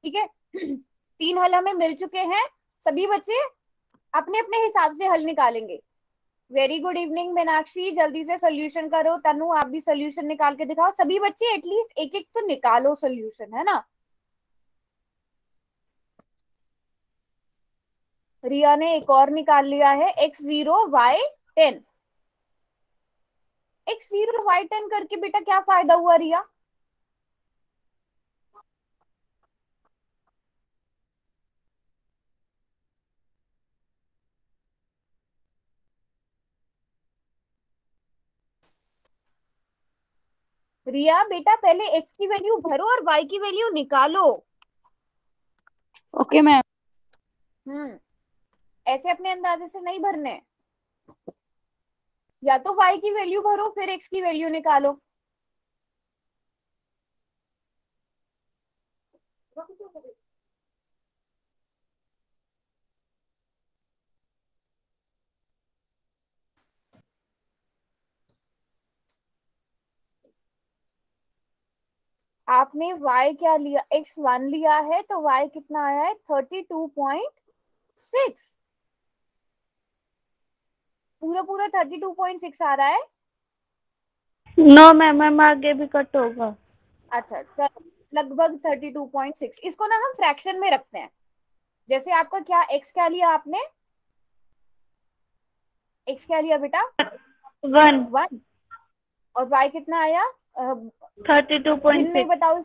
ठीक है। तीन हल हमें मिल चुके हैं। सभी बच्चे अपने अपने हिसाब से हल निकालेंगे। वेरी गुड इवनिंग मीनाक्षी, जल्दी से सोल्यूशन करो। तनु आप भी सोल्यूशन निकाल के दिखाओ। सभी बच्चे एटलीस्ट एक एक तो निकालो सोल्यूशन, है ना। रिया ने एक और निकाल लिया है, x0 y10। x0 y10 करके बेटा क्या फायदा हुआ रिया? रिया बेटा पहले x की वैल्यू भरो और y की वैल्यू निकालो। Okay ma'am. ऐसे अपने अंदाजे से नहीं भरने। या तो y की वैल्यू भरो फिर x की वैल्यू निकालो। आपने y क्या लिया, x1 लिया है तो y कितना आया है 32.6। पूरा पूरा 32.6 आ रहा है। नो मैम, मैम आगे भी कट होगा। अच्छा चलो, लगभग 32.6। इसको ना हम फ्रैक्शन में रखते हैं। जैसे आपका क्या x क्या लिया आपने, x क्या लिया बेटा? 1। 1। और y कितना आया? भिन्न में 32.6। बताओ।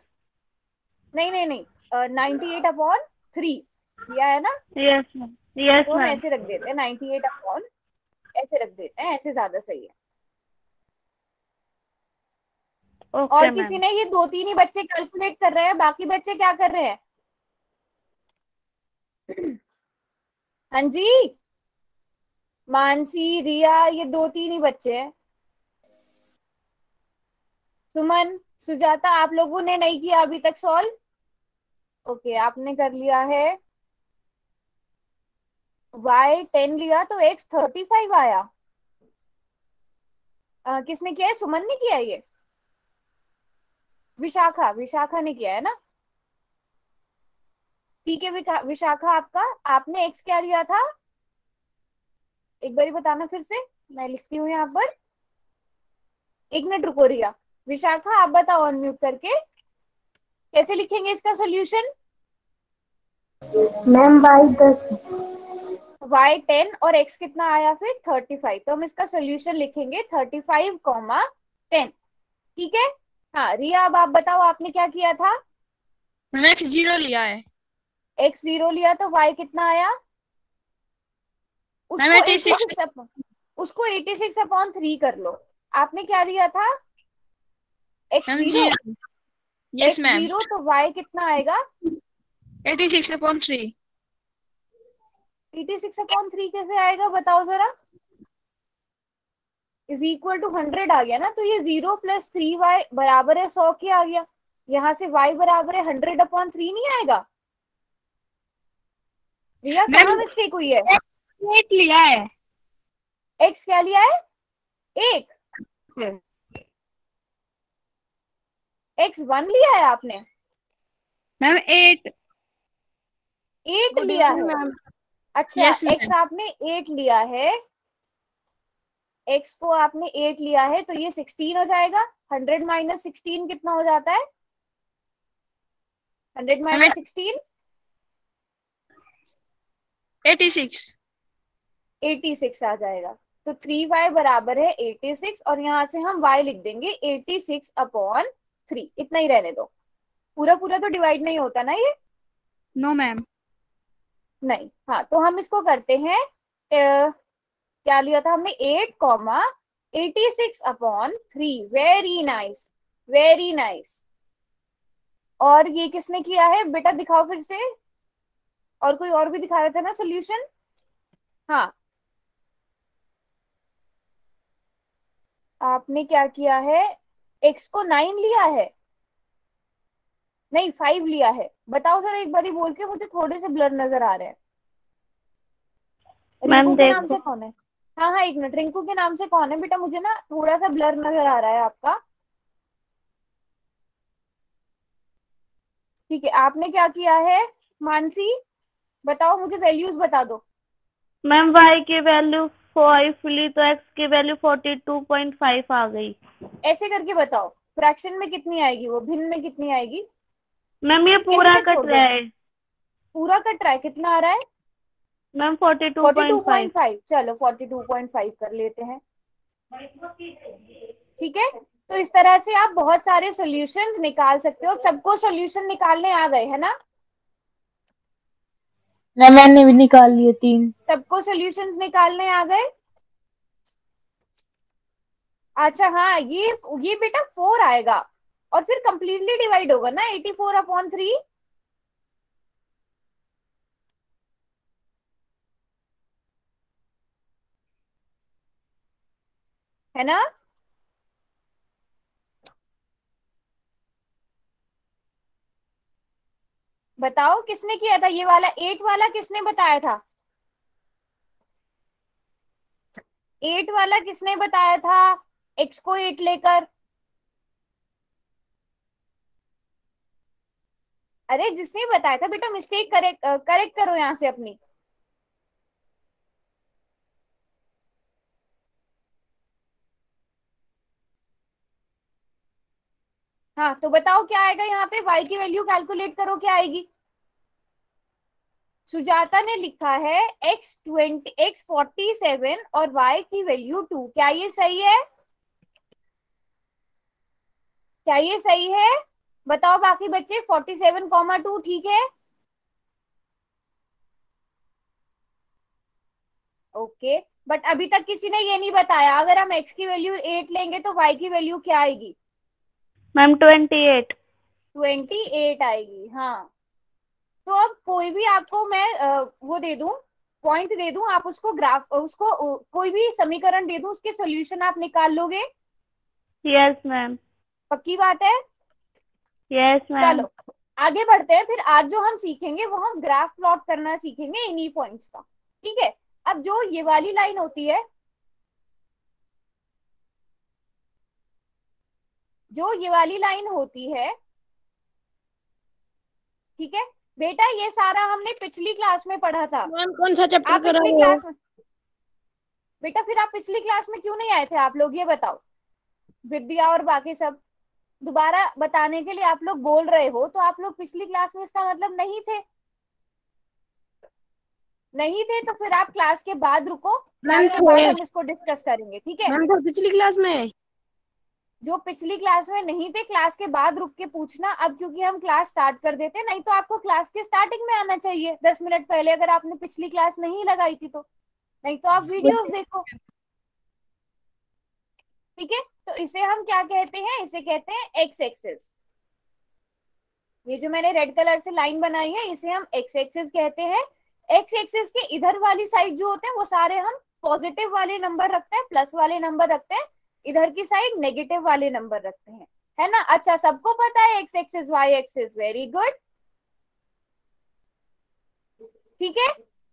नहीं नहीं नहीं, 98/3 लिया है ना। यस मैम, यस तो हम मैम। ऐसे रख देते हैं 98 ऐसे रख देते हैं, ऐसे ज्यादा सही है। और ओके किसी मैम। ने, ये दो तीन ही बच्चे कैलकुलेट कर रहे हैं, बाकी बच्चे क्या कर रहे हैं? हाँ जी, मानसी रिया ये दो तीन ही बच्चे हैं। सुमन सुजाता आप लोगों ने नहीं किया अभी तक सॉल्व? ओके आपने कर लिया है। y10 लिया तो x35 आया। किसने किया है? सुमन ने किया है ये। विशाखा, विशाखा ने किया है ना। ठीक है विशाखा, आपका आपने x क्या लिया था? एक बार बताना फिर से, मैं लिखती हूँ यहाँ पर। एक मिनट रुको रिया। विशाखा आप बताओ अनम्यूट करके, कैसे लिखेंगे इसका सोल्यूशन? Ma'am y10। y10 और x कितना आया फिर 35, तो हम इसका सोल्यूशन लिखेंगे 35, 10। ठीक है। हाँ रिया अब आप बताओ आपने क्या किया था? मैंने x0 लिया है। x0 लिया तो y कितना आया? मैम उसको 86। 86/3 कर लो। आपने क्या दिया था? Ma'am x0। 0। Yes ma'am. x0 तो y कितना आएगा? 86/3। 86/3 कैसे आएगा बताओ जरा? इज इक्वल टू 100 आ गया ना, तो ये 0 + 3y बराबर है 100 के आ गया। यहाँ से y बराबर है 100/3 नहीं आएगा? रिया मैम कहाँ मिस्टेक हुई है? 8 लिया है। x क्या लिया है? 1। x1 लिया है आपने? मैम 8। 8 गुड लिया इवनिंग है। मैम। अच्छा यस x मैम। आपने 8 लिया है। x को आपने 8 लिया है तो ये 16 हो जाएगा। 100 - 16 कितना हो जाता है? 100 मैम - 16 86। 86 आ जाएगा। तो 3y बराबर है 86, और यहाँ से हम y लिख देंगे 86/3। इतना ही रहने दो। पूरा पूरा तो डिवाइड नहीं होता ना ये। No ma'am. नहीं, हाँ तो हम इसको करते हैं। क्या लिया था हमने? 8, 86/3। Very nice, very nice. और ये किसने किया है बेटा, दिखाओ फिर से। और कोई और भी दिखा रहा था ना सोल्यूशन? हाँ आपने क्या किया है? x को 9 लिया है, नहीं 5 लिया है। बताओ जरा एक बारी बोल के, मुझे थोड़े से ब्लर नजर आ रहे हैं। रिंकू मैम के नाम देखो। से कौन है? हाँ हाँ एक मिनट, रिंकू के नाम से कौन है बेटा? मुझे ना थोड़ा सा ब्लर नजर आ रहा है आपका। ठीक है, आपने क्या किया है मानसी, बताओ मुझे, वैल्यूज बता दो। मैम y की वैल्यू 5 ली तो x की वैल्यू 42.5 आ गई। ऐसे करके बताओ, फ्रैक्शन में कितनी आएगी वो, भिन्न में कितनी आएगी? मैम ये सिर्फ यहीं पूरा तक कट छोड़ रहा दो। है। पूरा कट रहा है, कितना आ रहा है? मैम 42.5। 42.5, चलो 42.5 कर लेते हैं। ठीक है, तो इस तरह से आप बहुत सारे सॉल्यूशंस निकाल सकते हो। सबको सॉल्यूशन निकालने आ गए है ना? ना मैंने भी निकाल लिए 3। सबको सॉल्यूशंस निकालने आ गए? अच्छा हाँ, ये बेटा 4 आएगा और फिर कंप्लीटली डिवाइड होगा ना 84/3। है ना? बताओ किसने किया था ये वाला 8 वाला, किसने बताया था? 8 वाला किसने बताया था, x को 8 लेकर? अरे जिसने बताया था बेटा, मिस्टेक करेक्ट करेक्ट करो यहाँ से अपनी। हाँ तो बताओ क्या आएगा यहाँ पे, y की वैल्यू कैलकुलेट करो, क्या आएगी? सुजाता ने लिखा है x47 और y की वैल्यू 2, क्या ये सही है? क्या ये सही है? बताओ बाकी बच्चे, 47,2 ठीक है? ओके, बट अभी तक किसी ने ये नहीं बताया, अगर हम x की वैल्यू 8 लेंगे तो y की वैल्यू क्या आएगी? मैम 28। 28 आएगी, हाँ। तो अब कोई भी आपको मैं वो दे दूं, पॉइंट दे दूं, आप उसको ग्राफ, उसको कोई भी समीकरण दे दूं, उसके सॉल्यूशन आप निकाल लोगे? Yes ma'am. पक्की बात है? Yes ma'am. चलो आगे बढ़ते हैं, फिर आज जो हम सीखेंगे वो हम ग्राफ प्लॉट करना सीखेंगे इन्हीं पॉइंट्स का। ठीक है, अब जो ये वाली लाइन होती है, जो ये वाली लाइन होती है, ठीक है बेटा, ये सारा हमने पिछली क्लास में पढ़ा था। मैम कौन सा चैप्टर आप करा पिछली रहे हो? क्लास में, बेटा फिर आप पिछली क्लास में क्यों नहीं आए थे आप लोग, ये बताओ। विद्या और बाकी सब दोबारा बताने के लिए आप लोग बोल रहे हो, तो आप लोग पिछली क्लास में, इसका मतलब नहीं थे। नहीं थे तो फिर आप क्लास के बाद रुको, मैम क्लास के बाद थे। हम इसको डिस्कस करेंगे, ठीक है? मैम तो पिछली क्लास में। जो पिछली क्लास में नहीं थे, क्लास के बाद रुक के पूछना अब, क्योंकि हम क्लास स्टार्ट कर देते, नहीं तो आपको क्लास के स्टार्टिंग में आना चाहिए 10 मिनट पहले, अगर आपने पिछली क्लास नहीं लगाई थी तो। नहीं तो आप वीडियोस देखो। ठीक है, तो इसे हम क्या कहते हैं, इसे कहते हैं एक्स एक्सिस। ये जो मैंने रेड कलर से लाइन बनाई है, इसे हम एक्स एक्सिस कहते हैं। एक्स एक्सिस के इधर वाली साइड जो होते हैं वो सारे हम पॉजिटिव वाले नंबर रखते हैं, प्लस वाले नंबर रखते हैं। इधर की साइड नेगेटिव वाले नंबर रखते हैं, है ना? अच्छा, सबको पता है x axis y axis, very good. ठीक है,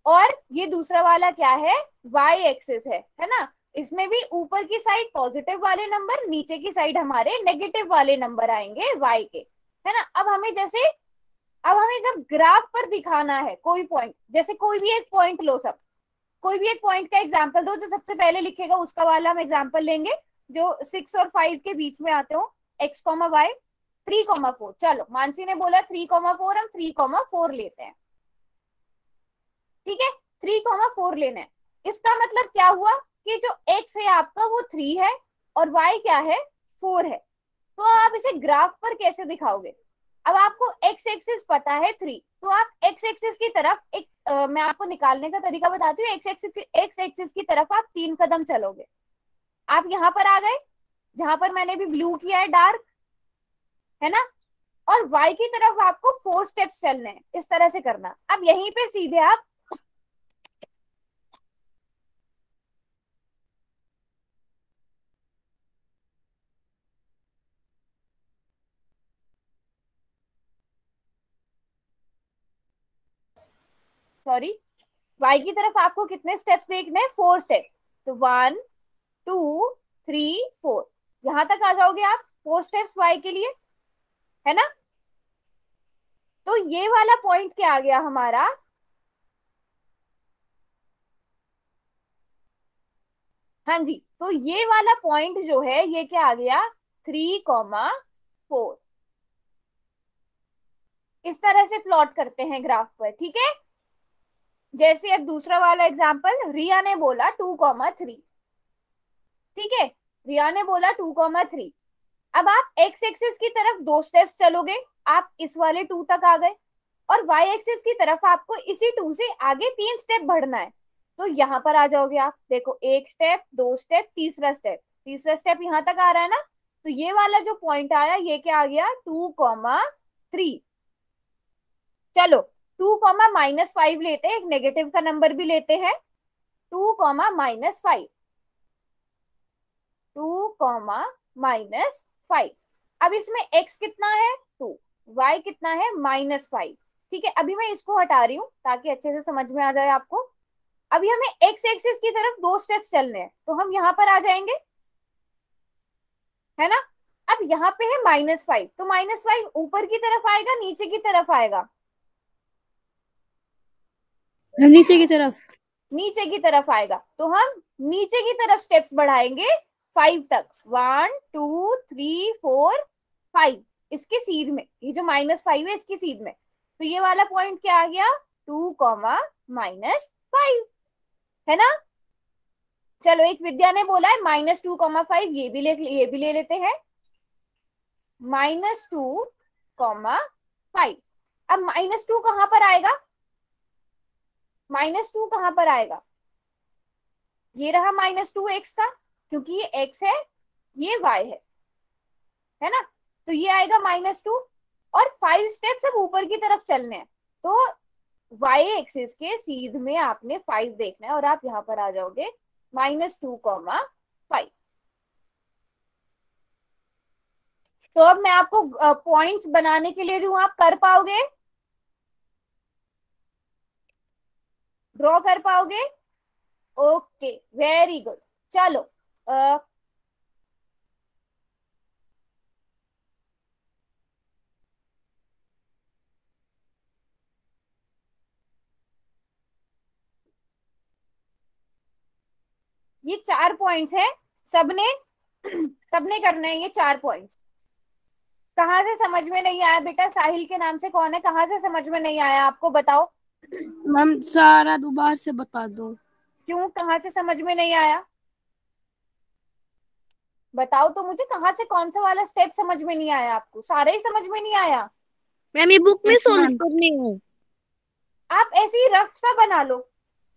और ये दूसरा वाला क्या है, वाई एक्सिस है ना? इसमें भी ऊपर की साइड पॉजिटिव वाले नंबर, नीचे की साइड हमारे नेगेटिव वाले नंबर आएंगे वाई के, है ना? अब हमें जब ग्राफ पर दिखाना है कोई पॉइंट, जैसे कोई भी एक पॉइंट लो, सब कोई भी एक पॉइंट का एग्जांपल दो, जो सबसे पहले लिखेगा उसका वाला हम एग्जांपल लेंगे, जो 6 और 5 के बीच में आते हो, x, y, 3, 4। चलो मानसी ने बोला 3, 4, हम 3, 4 लेते हैं। ठीक है, 3, 4 लेना है। इसका मतलब क्या हुआ कि जो x है आपका वो 3 है और y क्या है, 4 है। तो आप इसे ग्राफ पर कैसे दिखाओगे? अब आपको एक्स एक्सिस पता है 3, तो आप एक्स एक्सिस की तरफ एक मैं आपको निकालने का तरीका बताती हूँ। एक्स एक्सिस की तरफ आप 3 कदम चलोगे, आप यहाँ पर आ गए, जहां पर मैंने भी ब्लू किया है डार्क, है ना? और y की तरफ आपको 4 स्टेप्स चलने हैं, इस तरह से करना। अब यहीं पे सीधे आप, सॉरी, y की तरफ आपको कितने स्टेप्स देखने हैं, 4 स्टेप्स। तो 1, 2, 3, 4, यहाँ तक आ जाओगे आप, 4 स्टेप्स y के लिए, है ना? तो ये वाला पॉइंट क्या आ गया हमारा, हाँ जी, तो ये वाला पॉइंट जो है ये क्या आ गया, 3,4। इस तरह से प्लॉट करते हैं ग्राफ पर, ठीक है। जैसे अब दूसरा वाला एग्जांपल, रिया ने बोला 2,3, ठीक है, रिया ने बोला 2,3। अब आप एक्स एक्सिस की तरफ 2 स्टेप्स चलोगे, आप इस वाले 2 तक आ गए, और वाई एक्सिस की तरफ आपको इसी 2 से आगे 3 स्टेप बढ़ना है। तो यहाँ पर आ जाओगे आप, देखो 1 स्टेप, 2 स्टेप, तीसरा स्टेप, तीसरा स्टेप यहाँ तक आ रहा है ना। तो ये वाला जो पॉइंट आया ये क्या आ गया, 2,3। चलो 2,-5 लेते हैं, एक नेगेटिव का नंबर भी लेते हैं, 2,-5, 2,-5। अब इसमें x कितना है 2, y कितना है -5, ठीक है। अभी मैं इसको हटा रही हूँ ताकि अच्छे से समझ में आ जाए आपको। अभी हमें x एक्सिस की तरफ 2 स्टेप्स चलने हैं, तो हम यहाँ पर आ जाएंगे, है ना। अब यहाँ पे है -5, तो -5 ऊपर की तरफ आएगा नीचे की तरफ आएगा, नीचे की तरफ। नीचे की तरफ आएगा। तो हम नीचे की तरफ स्टेप्स बढ़ाएंगे 5 तक, 1 2 3 4 5, इसके सीध में, ये जो -5 है इसकी सीध में। तो ये वाला पॉइंट क्या आ गया, 2,-5, है ना। चलो एक विद्या ने बोला है -2,5, ये भी ले लेते हैं, -2,5। अब -2 कहां पर आएगा, -2 कहां पर आएगा, ये रहा -2 x का, क्योंकि ये x है ये y है ना। तो ये आएगा -2, और 5 स्टेप्स अब ऊपर की तरफ चलने हैं, तो y एक्सिस के सीध में आपने 5 देखना है, और आप यहाँ पर आ जाओगे -2,5। तो अब मैं आपको पॉइंट्स बनाने के लिए दूं, आप कर पाओगे, ड्रॉ कर पाओगे, ओके वेरी गुड। चलो ये 4 पॉइंट्स हैं, सबने सबने करना है ये 4 पॉइंट्स। कहाँ से समझ में नहीं आया बेटा, साहिल के नाम से कौन है, कहाँ से समझ में नहीं आया आपको बताओ। मैम सारा दोबारा से बता दो। क्यों, कहाँ से समझ में नहीं आया, बताओ तो मुझे, कहाँ से कौन सा वाला स्टेप समझ में नहीं आया आपको, सारा ही समझ में नहीं आया। मैम ये बुक में सोल्व करनी है। आप ऐसे ही रफ सा बना लो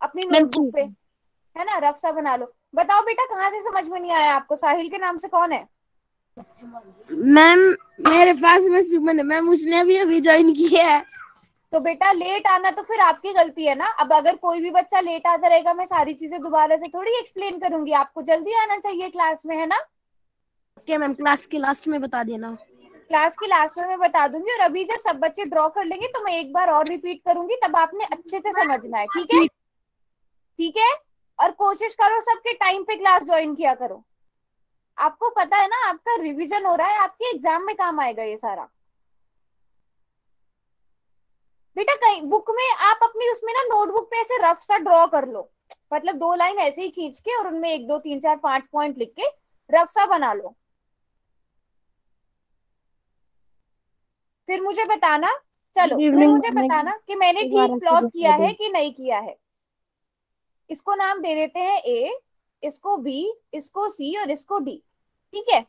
अपनी नोटबुक पे, है ना, रफ सा बना लो। बताओ बेटा कहाँ से समझ में नहीं आया आपको, साहिल के नाम से कौन है। मैम मेरे पास में सुमन है मैम, उसने भी अभी ज्वाइन किया है। तो बेटा लेट आना तो फिर आपकी गलती है ना। अब अगर कोई भी बच्चा लेट आता रहेगा, मैं सारी चीजें दोबारा से थोड़ी एक्सप्लेन करूंगी, आपको जल्दी आना चाहिए क्लास में, है ना। ओके मैम, क्लास के लास्ट में बता देना। क्लास के लास्ट में मैं बता दूंगी, और अभी जब सब बच्चे ड्रॉ कर लेंगे तो मैं एक बार और रिपीट करूंगी, तब आपने अच्छे से समझना है, ठीक है, ठीक है। और कोशिश करो सबके टाइम पे क्लास ज्वाइन किया करो, आपको पता है ना आपका रिवीजन हो रहा है, आपके एग्जाम में काम आएगा ये सारा। बेटा कहीं बुक में आप अपनी उसमें ना नोटबुक पे ऐसे रफ सा ड्रॉ कर लो, मतलब 2 लाइन ऐसे ही खींच के, और उनमें 1 2 3 4 5 पॉइंट लिख के रफ सा बना लो, फिर मुझे बताना। चलो फिर मुझे बताना कि मैंने ठीक प्लॉट किया है कि नहीं किया है। इसको नाम दे देते हैं ए, इसको बी, इसको सी, और इसको डी, ठीक है।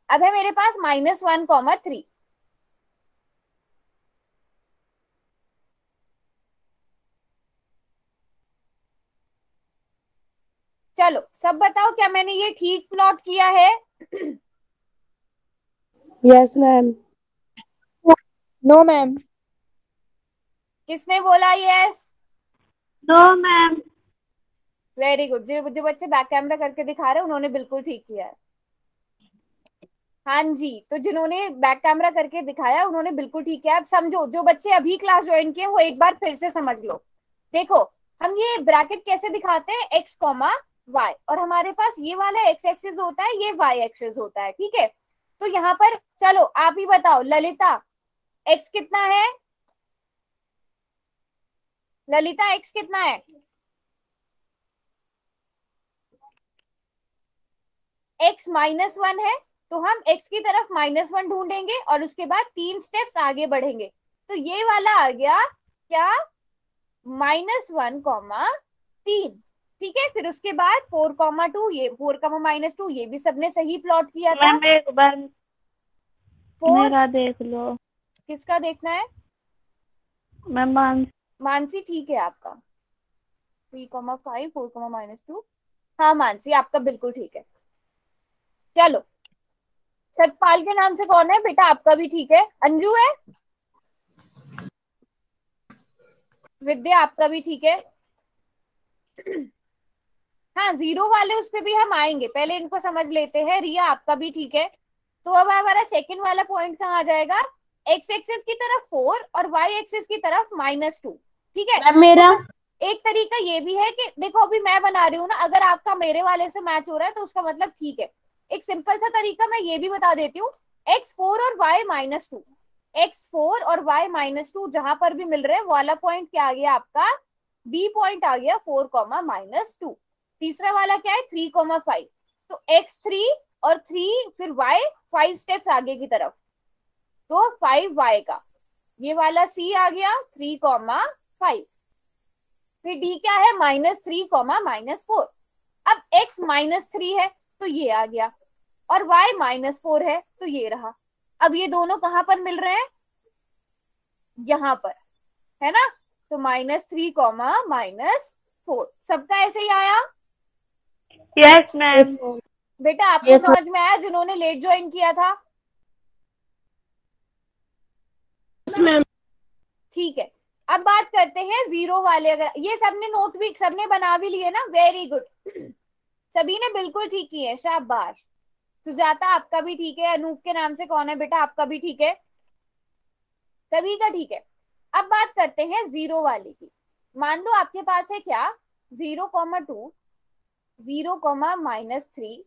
अब है मेरे पास -1,3, चलो सब बताओ क्या मैंने ये ठीक प्लॉट किया है। Yes ma'am. No ma'am. किसने बोला yes, no ma'am. Very good. जो बच्चे बैक कैमरा करके दिखा रहे हैं उन्होंने बिल्कुल ठीक किया है, हाँ जी। तो जिन्होंने बैक कैमरा करके दिखाया उन्होंने बिल्कुल ठीक किया। अब समझो, जो बच्चे अभी क्लास ज्वाइन किए वो एक बार फिर से समझ लो। देखो हम ये ब्रैकेट कैसे दिखाते हैं, x, y, और हमारे पास ये वाला x एक्सिस होता है, ये y एक्सिस होता है, ठीक है। तो यहाँ पर चलो आप ही बताओ ललिता, x कितना है ललिता, x कितना है? x -1 है, तो हम x की तरफ -1 ढूंढेंगे और उसके बाद 3 स्टेप्स आगे बढ़ेंगे। तो ये वाला आ गया क्या, -1, 3। ठीक है, फिर उसके बाद 4, 2, ये 4, -2, ये भी सबने सही प्लॉट किया था। मैम एक बार 4 मेरा देख लो। किसका देखना है? मैम मानसी ठीक है आपका, 3, 5, 4, -2। हाँ मानसी आपका बिल्कुल ठीक है। चलो, सतपाल के नाम से कौन है बेटा? आपका भी ठीक है। अंजू है, विद्या आपका भी ठीक है। हाँ, 0 वाले उस पे भी हम आएंगे, पहले इनको समझ लेते हैं। रिया आपका भी ठीक है। तो अब हमारा सेकंड वाला पॉइंट कहाँ आ जाएगा? x एक्सिस की तरफ 4 और y एक्सिस की तरफ -2। ठीक है, मैम मेरा तो एक तरीका ये भी है कि देखो अभी मैं बना रही हूँ ना, अगर आपका मेरे वाले से मैच हो रहा है तो उसका मतलब ठीक है। एक सिंपल सा तरीका मैं ये भी बता देती हूँ, x4 और y -2, x4 और y -2 जहां पर भी मिल रहे हैं, वाला पॉइंट क्या आ गया आपका? b पॉइंट आ गया 4, -2। तीसरा वाला क्या है? 3, 5। तो x3 और 3 फिर y 5 स्टेप्स आगे की तरफ, तो 5y का ये वाला c आ गया 3, 5। फिर d क्या है? -3, -4। अब x -3 है तो ये आ गया, और y -4 है तो ये रहा। अब ये दोनों कहां पर मिल रहे हैं? यहां पर, है ना? तो -3, -4 सबका ऐसे ही आया। Yes ma'am. बेटा आपको Yes, समझ में आया जिन्होंने लेट ज्वाइन किया था? मैम। ठीक है, अब बात करते हैं 0 वाले। अगर ये सबने नोट भी सबने बना भी लिए ना, वेरी गुड, सभी ने बिल्कुल ठीक किए, शाबाश। सुजाता आपका भी ठीक है। अनूप के नाम से कौन है बेटा? आपका भी ठीक है, सभी का ठीक है। अब बात करते हैं 0 वाले की। मान लो आपके पास है क्या? 0, 2, 0, -3,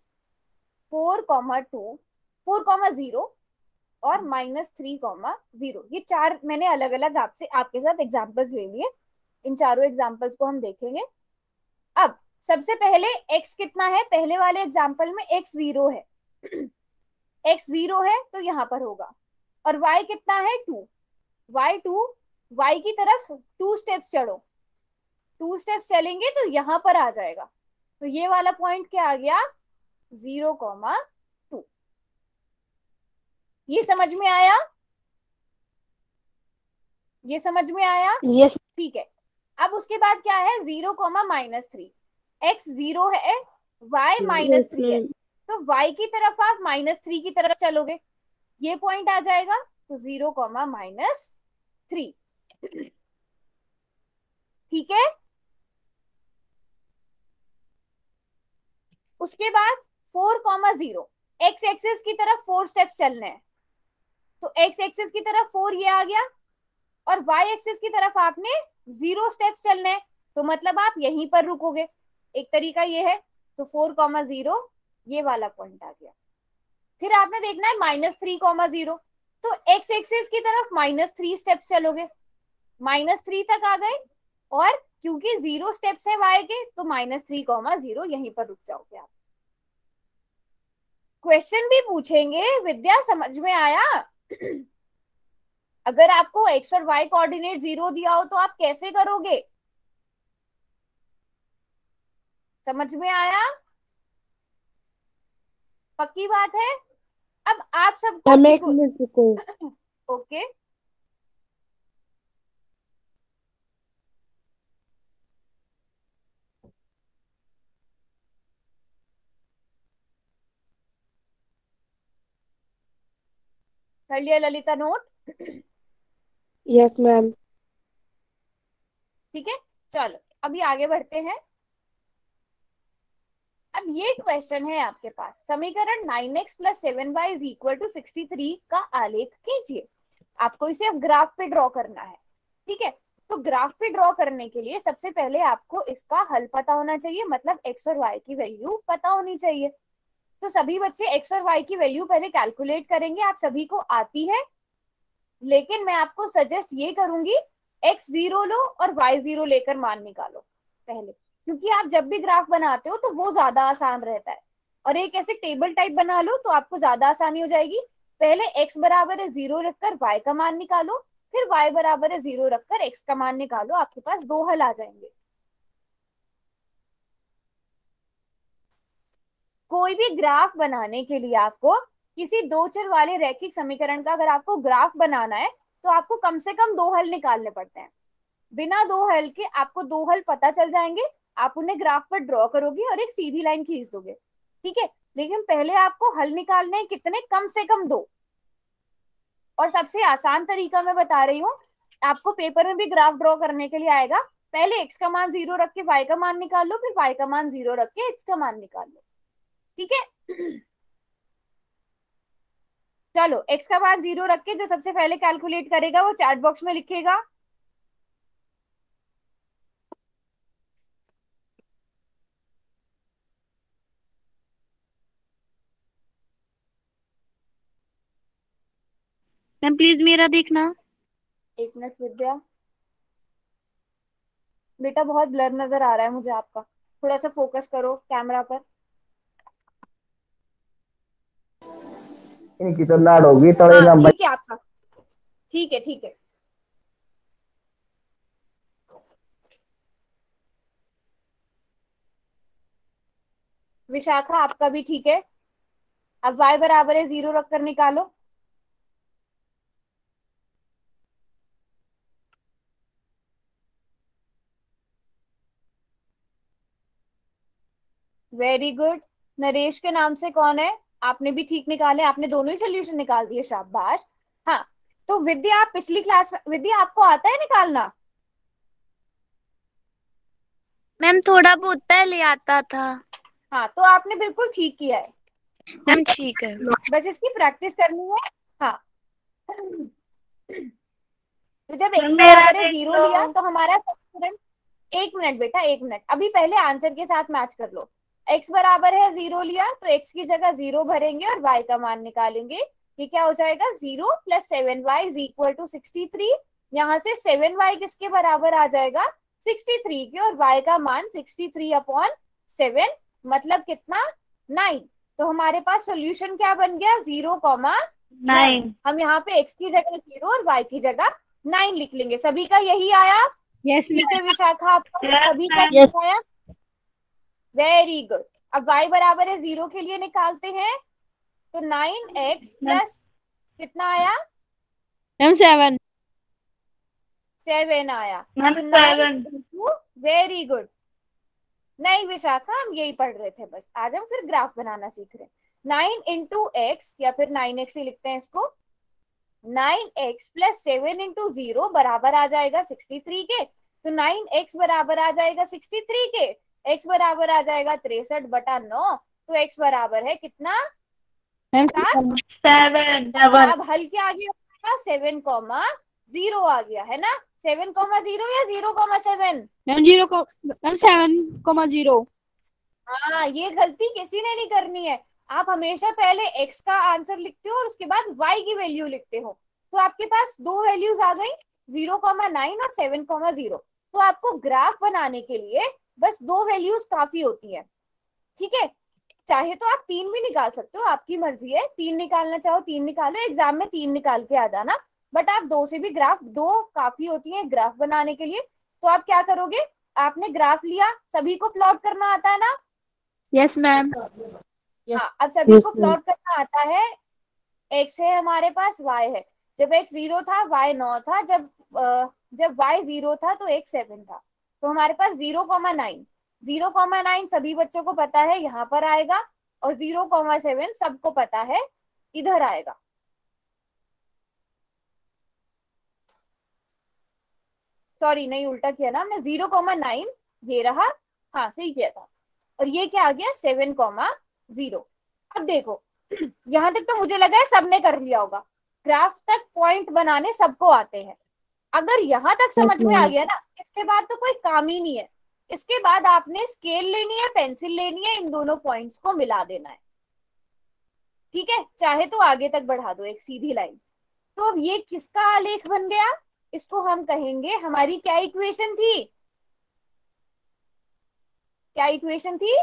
4, 2, 4, 0 और -3, 0। ये 4 मैंने अलग अलग आपके साथ एग्जांपल्स ले लिए। इन चारों एग्जांपल्स को हम देखेंगे। अब सबसे पहले x कितना है? पहले वाले एग्जांपल में x 0 है, x 0 है तो यहां पर होगा। और y कितना है? 2, y 2, y की तरफ 2 स्टेप्स चढ़ो, 2 स्टेप्स चलेंगे तो यहां पर आ जाएगा। तो ये वाला पॉइंट क्या आ गया? 0, 2। ये समझ में आया? ये समझ में आया? यस ठीक है। अब उसके बाद क्या है? 0, -3, x 0 है, y -3 है, तो y की तरफ आप -3 की तरफ चलोगे, ये पॉइंट आ जाएगा। तो 0, -3। ठीक है। उसके बाद 4, 0, x एक्सिस की तरफ 4 स्टेप्स चलने हैं, तो x एक्सिस की तरफ 4 ये आ गया, और y एक्सिस की तरफ आपने 0 स्टेप्स चलने हैं, तो मतलब आप यहीं पर रुकोगे। एक तरीका ये है। तो 4, 0 ये वाला पॉइंट आ गया। फिर आपने देखना है -3, 0, तो x एक्सिस की तरफ -3 स्टेप्स चलोगे, -3 तक आ गए, और क्योंकि 0 स्टेप्स है y के, तो -3, 0 यहीं पर रुक जाओगे आप। क्वेश्चन भी पूछेंगे, विद्या समझ में आया? अगर आपको x और y कोऑर्डिनेट 0 दिया हो तो आप कैसे करोगे? समझ में आया? पक्की बात है? अब आप सबको ओके, कर लिया ललिता नोट? Yes ma'am. ठीक है, चलो अभी आगे बढ़ते हैं। अब ये क्वेश्चन है आपके पास, समीकरण 9x + 7y = 63 का आलेख कीजिए। आपको इसे अब ग्राफ पे ड्रॉ करना है। ठीक है, तो ग्राफ पे ड्रॉ करने के लिए सबसे पहले आपको इसका हल पता होना चाहिए, मतलब x और y की वैल्यू पता होनी चाहिए। तो सभी बच्चे x और y की वैल्यू पहले कैलकुलेट करेंगे। आप सभी को आती है? लेकिन मैं आपको सजेस्ट ये करूंगी x 0 लो और y 0 लेकर मान निकालो पहले, क्योंकि आप जब भी ग्राफ बनाते हो तो वो ज्यादा आसान रहता है। और एक ऐसे टेबल टाइप बना लो तो आपको ज्यादा आसानी हो जाएगी। पहले x बराबर है 0 रखकर y का मान निकालो, फिर y बराबर है 0 रखकर x का मान निकालो, आपके पास दो हल आ जाएंगे। कोई भी ग्राफ बनाने के लिए आपको किसी दो चर वाले रैखिक समीकरण का अगर आपको ग्राफ बनाना है तो आपको कम से कम दो हल निकालने पड़ते हैं। बिना दो हल के आपको दो हल पता चल जाएंगे, आप उन्हें ग्राफ पर ड्रॉ करोगे और एक सीधी लाइन खींच दोगे, ठीक है। लेकिन पहले आपको हल निकालने हैं कितने, कम से कम दो। और सबसे आसान तरीका मैं बता रही हूँ, आपको पेपर में भी ग्राफ ड्रॉ करने के लिए आएगा, पहले x का मान 0 रख के y का मान निकाल लो, फिर y का मान 0 रख के x का मान निकाल लो, ठीक है। चलो x का मान 0 रख के जो सबसे पहले कैलकुलेट करेगा वो चैट बॉक्स में लिखेगा। मैम प्लीज मेरा देखना। एक मिनट विद्या, बेटा बहुत ब्लर नजर आ रहा है मुझे आपका, थोड़ा सा फोकस करो कैमरा पर। इनकी तो लाड होगी तो हाँ ठीक है आपका, ठीक है ठीक है। विशाखा आपका भी ठीक है। अब y बराबर है 0 रखकर निकालो। Very good. नरेश के नाम से कौन है, आपने भी ठीक निकाले, आपने दोनों ही सोल्यूशन निकाल दिए, शाबाश। हाँ तो विद्या, आप पिछली क्लास में, विद्या आपको आता है निकालना? मैम थोड़ा बहुत पहले आता था। हाँ तो आपने बिल्कुल ठीक किया है, मैम ठीक है। बस इसकी प्रैक्टिस करनी है। हाँ तो जब x बराबर है 0 लिया तो हमारा समीकरण, एक मिनट बेटा एक मिनट, अभी पहले आंसर के साथ मैच कर लो। x बराबर है 0 लिया तो x की जगह 0 भरेंगे और y का मान निकालेंगे। ये क्या हो जाएगा, 0 + 7y = 63। यहाँ से 7y किसके बराबर आ जाएगा, 63 के, और y का मान 63/7 मतलब कितना, 9। तो हमारे पास सोल्यूशन क्या बन गया, 0,9। हम यहाँ पे x की जगह 0 और y की जगह 9 लिख लेंगे। सभी का यही आया? यस ठीक है विशाखा, आपका सभी का Yes. आया? Very good. अब y बराबर है 0 के लिए निकालते हैं, तो 9x प्लस कितना आया, मैम 7। 7 आया। मैम तो 7। Very good. नहीं विशाखा, हम यही पढ़ रहे थे बस, आज हम फिर ग्राफ बनाना सीख रहे हैं। 9 × x या फिर 9x ही लिखते हैं इसको, 9x + 7 × 0 बराबर आ जाएगा 63 के। तो 9x बराबर आ जाएगा 63 के, x बराबर आ जाएगा 63/9। तो x बराबर है कितना, 7। अब हल क्या आ गया, 7,0 आ गया है ना, 7,0 या 0,7? मैम 7,0। हाँ ये गलती किसी ने नहीं करनी है। आप हमेशा पहले x का आंसर लिखते हो और उसके बाद y की वैल्यू लिखते हो। तो आपके पास दो वैल्यूज आ गई, 0,9 और 7,0। तो आपको ग्राफ बनाने के लिए बस दो वैल्यूज काफी होती है, ठीक है। चाहे तो आप 3 भी निकाल सकते हो, आपकी मर्जी है, 3 निकालना चाहो 3 निकालो, एग्जाम में 3 निकाल के आ जाना। बट आप दो से भी ग्राफ, दो काफी होती है ग्राफ बनाने के लिए। तो आप क्या करोगे, आपने ग्राफ लिया, सभी को प्लॉट करना आता है ना? Yes ma'am. हाँ अब सभी को प्लॉट करना आता है। x है हमारे पास, y है। जब x 0 था y 9 था, जब y 0 था तो x 7 था। तो हमारे पास 0,9, 0,9 सभी बच्चों को पता है यहाँ पर आएगा, और 0,7 सबको पता है इधर आएगा। सॉरी नहीं, उल्टा किया ना हमने, 0,9 ये रहा, हाँ सही किया था, और ये क्या आ गया 7,0। अब देखो यहाँ तक तो मुझे लगा है सबने कर लिया होगा, ग्राफ तक पॉइंट बनाने सबको आते हैं। अगर यहाँ तक समझ में आ गया ना, इसके बाद तो कोई काम ही नहीं है। इसके बाद आपने स्केल लेनी है, पेंसिल लेनी है, इन दोनों पॉइंट्स को मिला देना है, ठीक है। चाहे तो आगे तक बढ़ा दो एक सीधी लाइन। तो अब ये किसका आलेख बन गया? इसको हम कहेंगे, हमारी क्या इक्वेशन थी? क्या इक्वेशन थी?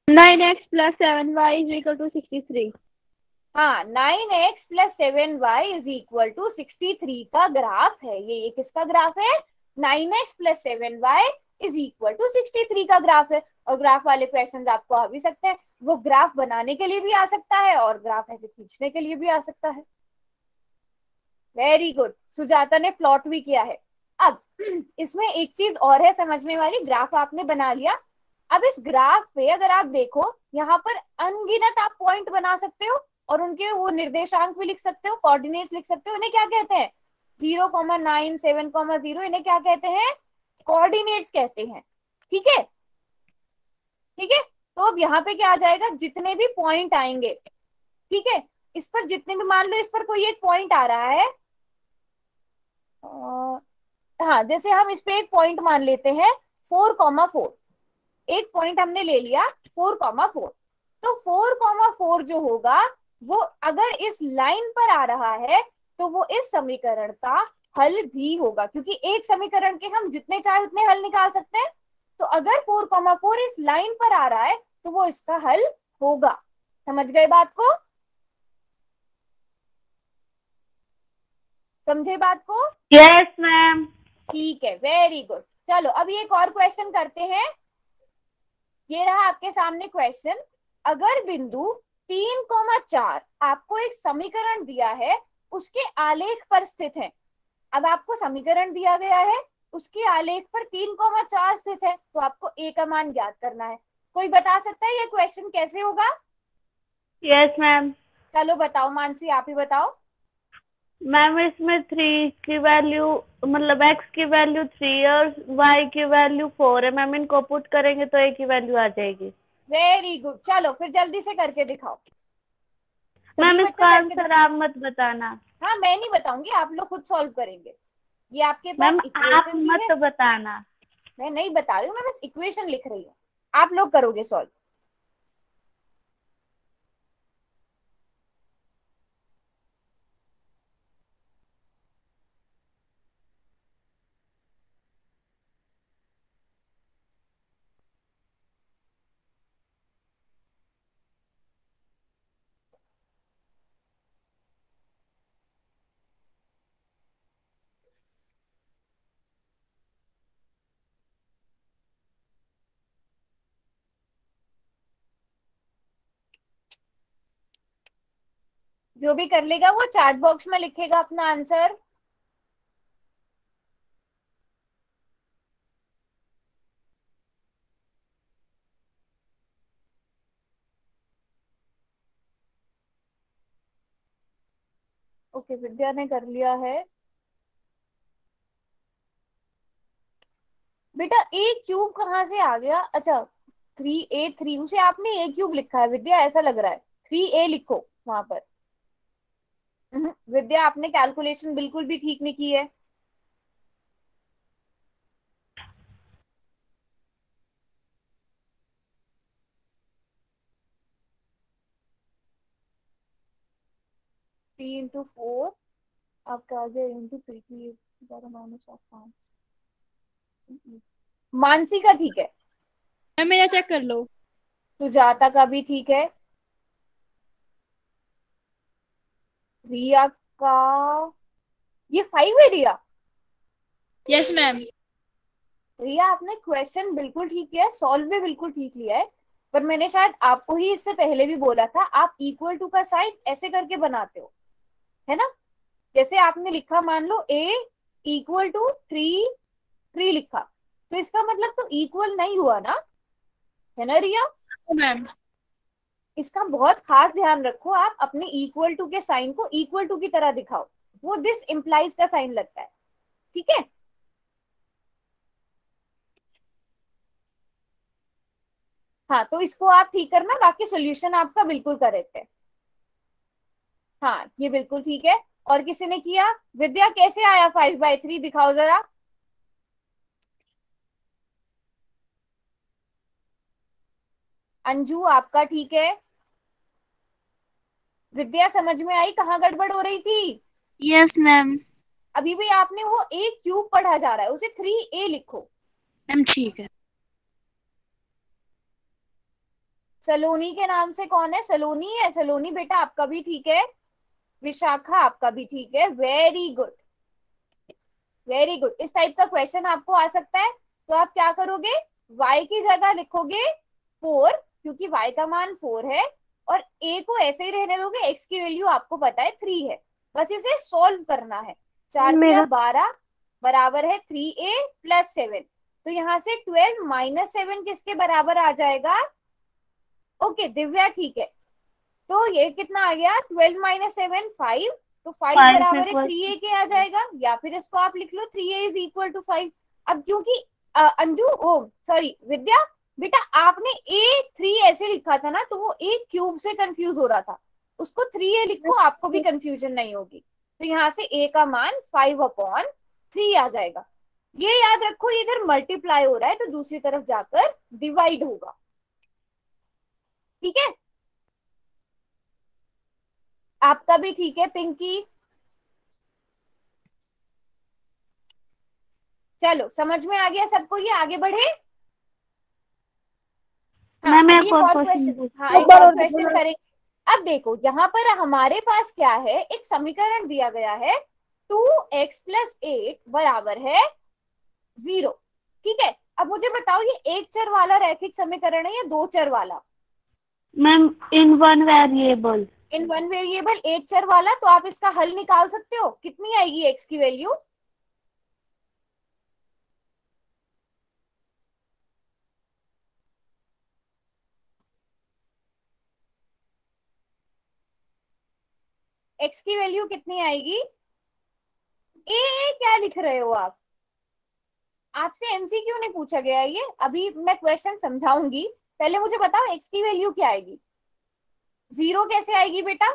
9x plus 7y is equal to 63. हाँ, 9x plus 7y is equal to 63 का ग्राफ है ये किसका ग्राफ है? 9x plus 7y is equal to 63 का ग्राफ है। और ग्राफ वाले क्वेश्चन आपको आ भी सकते हैं, वो ग्राफ बनाने के लिए भी आ सकता है और ग्राफ ऐसे खींचने के लिए भी आ सकता है। वेरी गुड, सुजाता ने प्लॉट भी किया है। अब इसमें एक चीज और है समझने वाली, ग्राफ आपने बना लिया। अब इस ग्राफ पे अगर आप देखो, यहाँ पर अनगिनत आप पॉइंट बना सकते हो और उनके वो निर्देशांक भी लिख सकते हो, कोऑर्डिनेट्स लिख सकते हो। इन्हें क्या कहते हैं? 0,9, 7,0, इन्हें क्या कहते हैं? कोऑर्डिनेट्स कहते हैं। ठीक है, ठीक है। तो अब यहाँ पे क्या आ जाएगा? जितने भी पॉइंट आएंगे, ठीक है, इस पर जितने भी, मान लो इस पर कोई एक पॉइंट आ रहा है, हाँ, जैसे हम इस पे एक पॉइंट मान लेते हैं 4,4, एक पॉइंट हमने ले लिया 4,4। तो 4,4 जो होगा वो अगर इस लाइन पर आ रहा है तो वो इस समीकरण का हल भी होगा, क्योंकि एक समीकरण के हम जितने चाहे उतने हल निकाल सकते हैं। तो अगर 4,4 इस लाइन पर आ रहा है तो वो इसका हल होगा। समझ गए बात को? समझे बात को? Yes ma'am. ठीक है, वेरी गुड। चलो अब एक और क्वेश्चन करते हैं। ये रहा आपके सामने क्वेश्चन। अगर बिंदु 3,4 आपको एक समीकरण दिया है, उसके आलेख पर स्थित है। अब आपको समीकरण दिया गया है, उसके आलेख पर 3,4 स्थित है, तो आपको ए का मान ज्ञात करना है। कोई बता सकता है ये क्वेश्चन कैसे होगा? Yes ma'am. चलो बताओ, मानसी आप ही बताओ। मैम इसमें 3 की वैल्यू, मतलब x की वैल्यू 3 और y की वैल्यू 4 है मैम। इनको पुट करेंगे तो a की वैल्यू आ जाएगी। वेरी गुड, चलो फिर जल्दी से करके दिखाओ। मैम सभी बच्चे इसका करके आंसर आप मत बताना। हाँ, मैं नहीं बताऊंगी, आप लोग खुद सॉल्व करेंगे। ये आपके पास मैम आप इक्वेशन भी है। मत बताना। मैं नहीं बता रही हूँ, मैं बस इक्वेशन लिख रही हूँ, आप लोग करोगे सॉल्व। जो भी कर लेगा वो चैट बॉक्स में लिखेगा अपना आंसर। ओके, विद्या ने कर लिया है। बेटा ए क्यूब कहाँ से आ गया? अच्छा, 3a3, उसे आपने ए क्यूब लिखा है विद्या, ऐसा लग रहा है। 3a लिखो वहां पर। विद्या आपने कैलकुलेशन बिल्कुल भी ठीक नहीं की है। थ्री इंटू फोर आपका आ गया इंटू थ्री की 12 - 5। मानसी का ठीक है, मैम मेरा चेक कर लो। सुजाता का भी ठीक है, रिया का, ये 5 है रिया। Yes ma'am. रिया आपने क्वेश्चन बिल्कुल ठीक किया है, सॉल्व भी बिल्कुल ठीक लिया है, पर मैंने शायद आपको ही इससे पहले भी बोला था, आप इक्वल टू का साइन ऐसे करके बनाते हो, है ना? जैसे आपने लिखा, मान लो a इक्वल टू 3 लिखा, तो इसका मतलब तो इक्वल नहीं हुआ ना, है ना रिया? मैम इसका बहुत खास ध्यान रखो, आप अपने इक्वल टू के साइन को इक्वल टू की तरह दिखाओ, वो दिस इंप्लाइज का साइन लगता है। ठीक है, हाँ, तो इसको आप ठीक करना, बाकी सोल्यूशन आपका बिल्कुल करेक्ट है। हाँ, ये बिल्कुल ठीक है। और किसी ने किया? विद्या कैसे आया 5/3, दिखाओ जरा। अंजू आपका ठीक है। विद्या समझ में आई कहाँ गड़बड़ हो रही थी? Yes ma'am. अभी भी आपने वो a क्यूब पढ़ा जा रहा है, उसे 3a लिखो। मैम ठीक है। सलोनी के नाम से कौन है? सलोनी है। सलोनी बेटा आपका भी ठीक है। विशाखा आपका भी ठीक है। Very good, very good. इस टाइप का क्वेश्चन आपको आ सकता है। तो आप क्या करोगे, y की जगह लिखोगे 4, क्योंकि y का मान 4 है, और a को ऐसे ही रहने दोगे। x की वैल्यू आपको पता है 3 है, बस इसे सॉल्व करना है। 4 मेरा 12 बराबर है 3a प्लस 7। तो यहाँ से 12 माइनस 7 किसके बराबर आ जाएगा? ओके दिव्या ठीक है। तो ये कितना आ गया? 12 माइनस 7 5। तो 5 5 बराबर है इक्वल 3a के आ जाएगा, या फिर इसको आप लिख लो 3a इज इक्वल टू 5। अब क्योंकि अंजू, ओ सॉरी विद्या, बेटा आपने a 3 ऐसे लिखा था ना, तो वो a क्यूब से कंफ्यूज हो रहा था। उसको 3a लिखो, आपको भी कंफ्यूजन नहीं होगी। तो यहाँ से a का मान 5/3 आ जाएगा। ये याद रखो, इधर मल्टीप्लाई हो रहा है तो दूसरी तरफ जाकर डिवाइड होगा। ठीक है, आपका भी ठीक है पिंकी। चलो समझ में आ गया सबको, ये आगे बढ़े। हाँ मैम अभी एक एक और और क्वेश्चन क्वेश्चन, पूछ। हाँ एक और क्वेश्चन करेंगे। अब देखो यहाँ पर हमारे पास क्या है, एक समीकरण दिया गया है 2x+8 बराबर है 0। ठीक है, अब मुझे बताओ ये एक चर वाला रैखिक समीकरण है या दो चर वाला? Ma'am in one variable. In one variable, एक चर वाला। तो आप इसका हल निकाल सकते हो, कितनी आएगी x की वैल्यू? x की वैल्यू कितनी आएगी? ए क्या लिख रहे हो आप? आपसे एमसीक्यू नहीं पूछा गया ये, अभी मैं क्वेश्चन समझाऊंगी। पहले मुझे बताओ x की वैल्यू क्या आएगी? 0 कैसे आएगी बेटा?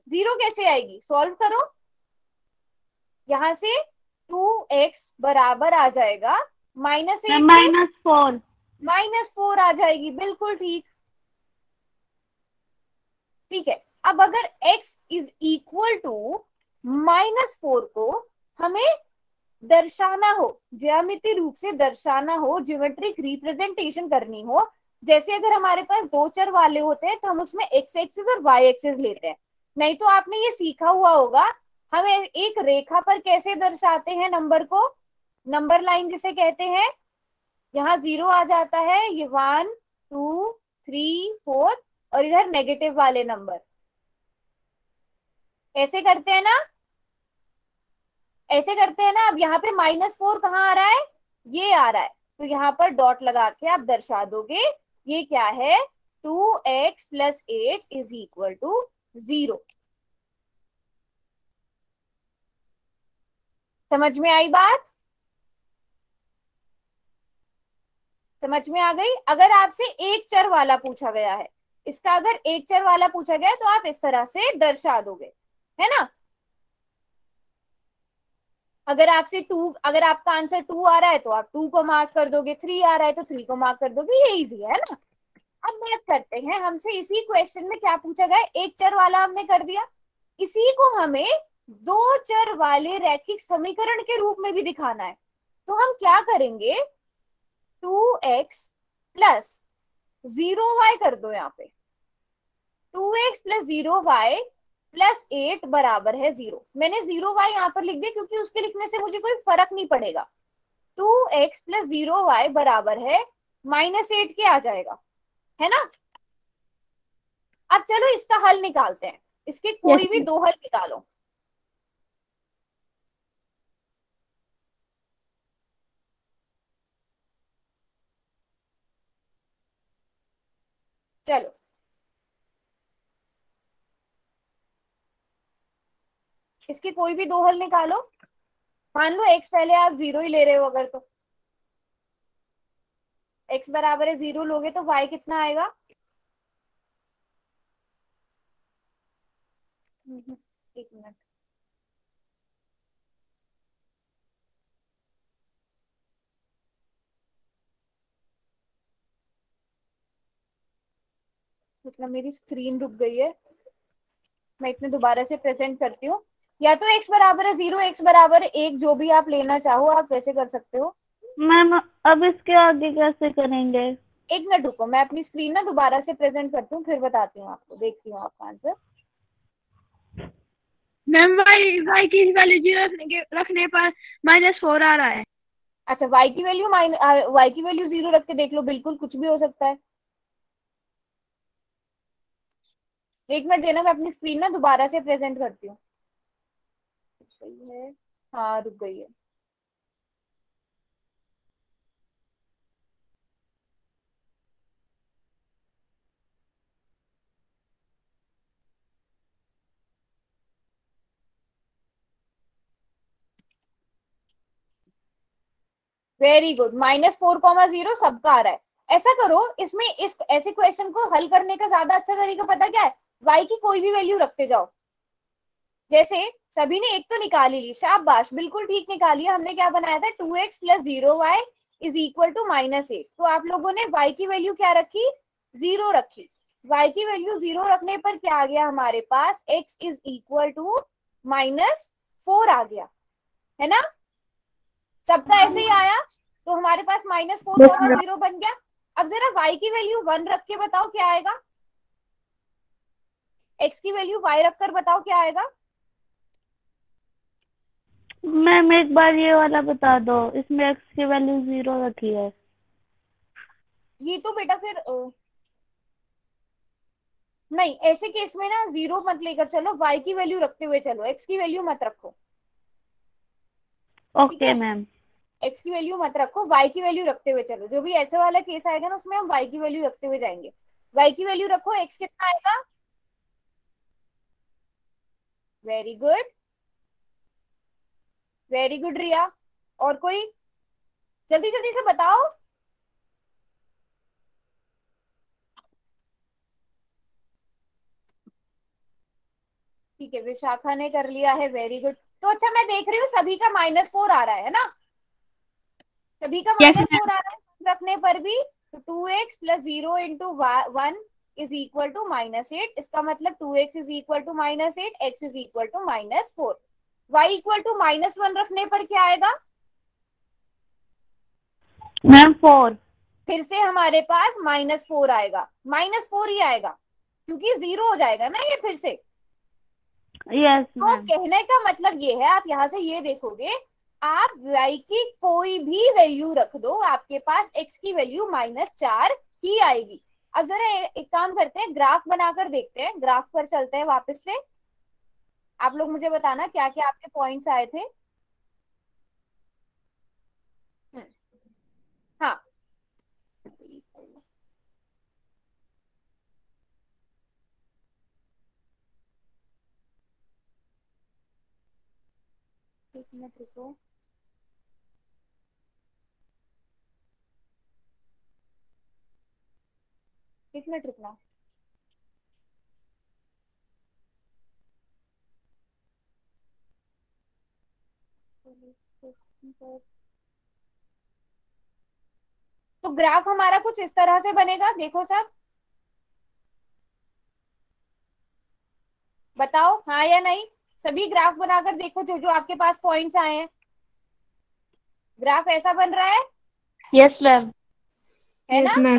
0 कैसे आएगी? सॉल्व करो। यहां से 2x बराबर आ जाएगा मैम -8 के, -4। -4 आ जाएगी, बिल्कुल ठीक। ठीक है, अब अगर x इज इक्वल टू -4 को हमें दर्शाना हो, ज्यामितीय रूप से दर्शाना हो, ज्योमेट्रिक रिप्रेजेंटेशन करनी हो, जैसे अगर हमारे पास दो चर वाले होते हैं तो हम उसमें x एक्सिस और y एक्सिस लेते हैं। नहीं तो आपने ये सीखा हुआ होगा, हम एक रेखा पर कैसे दर्शाते हैं नंबर को, नंबर लाइन जिसे कहते हैं। यहाँ 0 आ जाता है, ये 1 2 3 4, और इधर नेगेटिव वाले नंबर ऐसे करते हैं ना, ऐसे करते हैं ना। अब यहाँ पे -4 कहाँ आ रहा है? ये आ रहा है, तो यहाँ पर डॉट लगा के आप दर्शा दोगे ये क्या है, 2x+8 इज इक्वल टू 0। समझ में आई बात? समझ में आ गई? अगर आपसे एक चर वाला पूछा गया है, इसका अगर एक चर वाला पूछा गया है तो आप इस तरह से दर्शा दोगे, है ना। अगर आपसे 2, अगर आपका आंसर 2 आ रहा है तो आप 2 को मार्क कर दोगे, 3 आ रहा है तो 3 को मार्क कर दोगे, ये इजी है ना। अब बात करते हैं, हमसे इसी क्वेश्चन में क्या पूछा गया, एक चर वाला हमने कर दिया, इसी को हमें दो चर वाले रैखिक समीकरण के रूप में भी दिखाना है। तो हम क्या करेंगे, 2x+0y कर दो यहाँ पे। 2x+0y+8 बराबर है 0। मैंने 0y यहाँ पर लिख दिया क्योंकि उसके लिखने से मुझे कोई फर्क नहीं पड़ेगा। 2x+0y बराबर है -8 के आ जाएगा, है ना। अब चलो इसका हल निकालते हैं, इसके कोई भी दो हल निकालो। चलो इसके कोई भी दो हल निकालो। मान लो x पहले आप 0 ही ले रहे हो, अगर तो x बराबर है 0 लोगे तो y कितना आएगा? एक मिनट, मतलब मेरी स्क्रीन रुक गई है, मैं इतने दोबारा से प्रेजेंट करती हूँ। या तो x बराबर है 0, x बराबर है 1, जो भी आप लेना चाहो आप वैसे कर सकते हो। मैम अब इसके आगे कैसे करेंगे? एक मिनट रुको, मैं अपनी स्क्रीन ना दोबारा से प्रेजेंट करती हूँ, फिर बताती हूँ आपको, देखती हूँ आपका आंसर। मैम y की वैल्यू 0 रखने पर -4 आ रहा है। अच्छा, y की वैल्यू 0 रख के देख लो, बिल्कुल कुछ भी हो सकता है। एक मिनट देना, मैं अपनी स्क्रीन ना दोबारा से प्रेजेंट करती हूँ। हाँ रुक गई है। वेरी गुड, -4,0 सबका आ रहा है। ऐसा करो, इसमें इस ऐसे क्वेश्चन को हल करने का ज्यादा अच्छा तरीका पता क्या है? y की कोई भी वैल्यू रखते जाओ। जैसे सभी ने एक तो निकाल ही ली, शाबाश, बिल्कुल ठीक निकाली। हमने क्या बनाया था, 2x + 0y = -8। तो आप लोगों ने y की वैल्यू क्या रखी, 0 रखी। y की वैल्यू 0 रखने पर क्या आ गया हमारे पास, x = -4 आ गया, है ना? सबका ऐसे ही आया, तो हमारे पास -4,0 बन गया। अब जरा y की वैल्यू 1 रख के बताओ क्या आएगा, x की वैल्यू y रखकर बताओ क्या आएगा। मैम एक बार ये वाला बता दो, इसमें x की वैल्यू 0 रखी है। ये तो बेटा फिर नहीं, ऐसे केस में ना 0 मत लेकर चलो, y की वैल्यू रखते हुए चलो, x की वैल्यू मत रखो। ठीक ओके है, मैम। x की वैल्यू मत रखो, y की वैल्यू रखते हुए चलो। जो भी ऐसे वाला केस आएगा ना, उसमें हम y की वैल्यू रखते हुए जाएंगे। y की वैल्यू रखो, x कितना आएगा। वेरी गुड, वेरी गुड रिया। और कोई जल्दी जल्दी से बताओ। ठीक है, विशाखा ने कर लिया है, वेरी गुड। तो अच्छा, मैं देख रही हूँ सभी का -4 आ रहा है ना, सभी का यस -4 मैम। आ रहा है रखने पर भी। तो 2x + 0 × 1 = -8। इसका मतलब 2x = -8, x = -4। y = -1 रखने पर क्या आएगा, मैम 4। फिर से हमारे पास -4 आएगा, -4 ही आएगा क्योंकि 0 हो जाएगा ना ये फिर से। यस तो मैम। कहने का मतलब ये है, आप यहाँ से ये देखोगे, आप y की कोई भी वैल्यू रख दो, आपके पास x की वैल्यू -4 ही आएगी। अब जरा एक काम करते हैं, ग्राफ बनाकर देखते हैं, ग्राफ पर चलते हैं वापस से। आप लोग मुझे बताना क्या क्या आपके पॉइंट्स आए थे। हाँ, एक मिनट रुको। एक मिनट रुकना। तो ग्राफ हमारा कुछ इस तरह से बनेगा, देखो सब, बताओ हाँ या नहीं। सभी ग्राफ बनाकर देखो, जो जो आपके पास पॉइंट्स आए हैं। ग्राफ ऐसा बन रहा है यस मैम। है यस ना? मैम।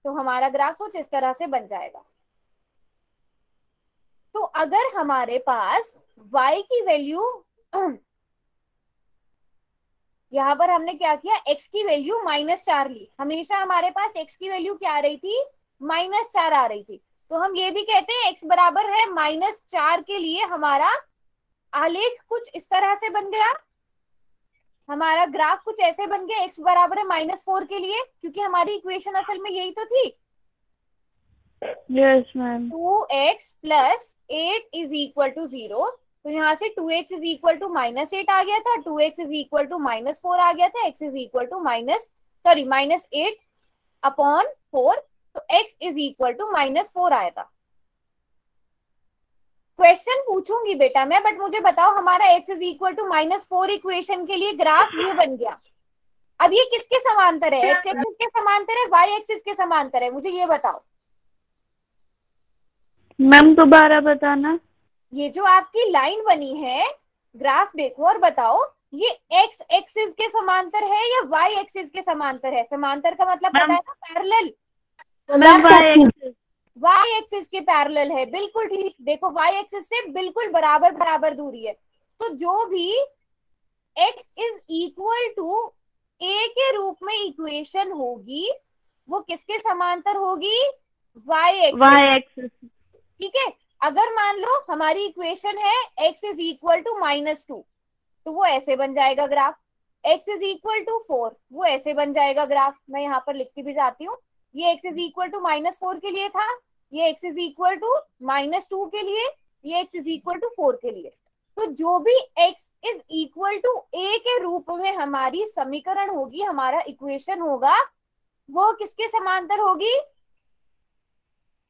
तो हमारा ग्राफ कुछ इस तरह से बन जाएगा। तो अगर हमारे पास y की वैल्यू यहाँ पर हमने क्या किया, x की वैल्यू -4 ली। हमेशा हमारे पास x की वैल्यू क्या आ रही थी, -4 आ रही थी। तो हम ये भी कहते हैं x बराबर है -4 के लिए हमारा आलेख कुछ इस तरह से बन गया, हमारा ग्राफ कुछ ऐसे बन गया, x बराबर है -4 के लिए, क्योंकि हमारी इक्वेशन असल में यही तो थी। Yes ma'am. 2x + 8 = 0। तो यहाँ से 2x = -8 आ गया था, 2x = -4 आ गया था, x -8/4। तो x -4 आया था। क्वेश्चन पूछूंगी बेटा मैं, बट मुझे बताओ, हमारा x -4 इक्वेशन के लिए ग्राफ ये बन गया। अब ये किसके समांतर है, x एक्सिस के समांतर है, y एक्सिस के समांतर है, मुझे ये बताओ। मैम दोबारा बताना। ये जो आपकी लाइन बनी है, ग्राफ देखो और बताओ ये एक्स एक्सिस के समांतर है या वाई एक्सिस के समांतर है? समांतर का मतलब पता है ना, parallel. Ma'am y axis. Y axis के पैरेलल है, बिल्कुल ठीक। देखो वाई एक्सिस से बिल्कुल बराबर बराबर दूरी है, तो जो भी x is equal to a के रूप में इक्वेशन होगी वो किसके समांतर होगी? y axis. Y axis. ठीक है, अगर मान लो हमारी इक्वेशन है x इज इक्वल टू -2, तो वो ऐसे बन जाएगा graph. x is equal to 4, वो ऐसे बन जाएगा ग्राफ। मैं यहाँ पर लिखती भी जाती हूँ, ये x इज इक्वल टू -4 के लिए था, ये x इज इक्वल टू -2 के लिए, ये x इज इक्वल टू 4 के लिए। तो जो भी x is equal to a के रूप में हमारी समीकरण होगी, हमारा इक्वेशन होगा, वो किसके समांतर होगी?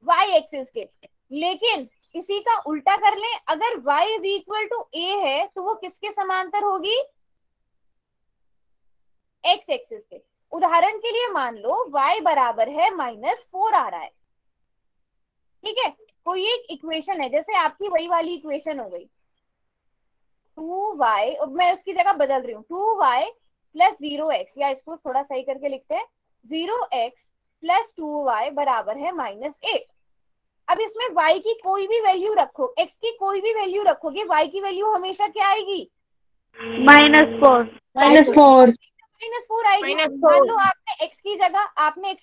y एक्सिस के। लेकिन इसी का उल्टा कर लें, अगर y is equal to a है तो वो किसके समांतर होगी? x एक्सिस के। उदाहरण के लिए मान लो y बराबर है -4 आ रहा है, ठीक है। कोई एक इक्वेशन है, जैसे आपकी वही वाली इक्वेशन हो गई 2y, अब मैं उसकी जगह बदल रही हूँ, 2y प्लस 0x, या इसको थोड़ा सही करके लिखते हैं 0x प्लस 2y बराबर है -8। अब इसमें y की कोई भी वैल्यू रखो, x की कोई भी वैल्यू रखोगे, y की वैल्यू हमेशा क्या आएगी? -4। -4। -4 आएगी। मान लो आपने x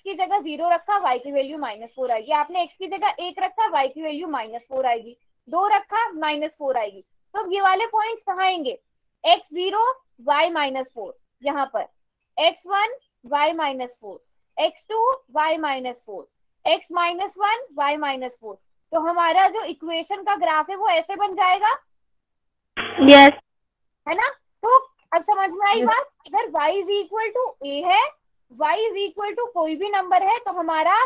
की जगह 0 रखा, y की वैल्यू -4 आएगी। आपने x की जगह 1 रखा, y की वैल्यू -4 आएगी। 2 रखा, -4 आएगी। तो अब ये वाले पॉइंट्स कहाँ आएंगे? x0 y -4, यहाँ पर x1 y -4, x2 y -4, x -1 y -4। तो हमारा जो इक्वेशन का ग्राफ है वो ऐसे बन जाएगा, यस। है ना। तो अब समझ में आई बात? अगर y is equal to a है, y इज इक्वल टू कोई भी नंबर है, तो हमारा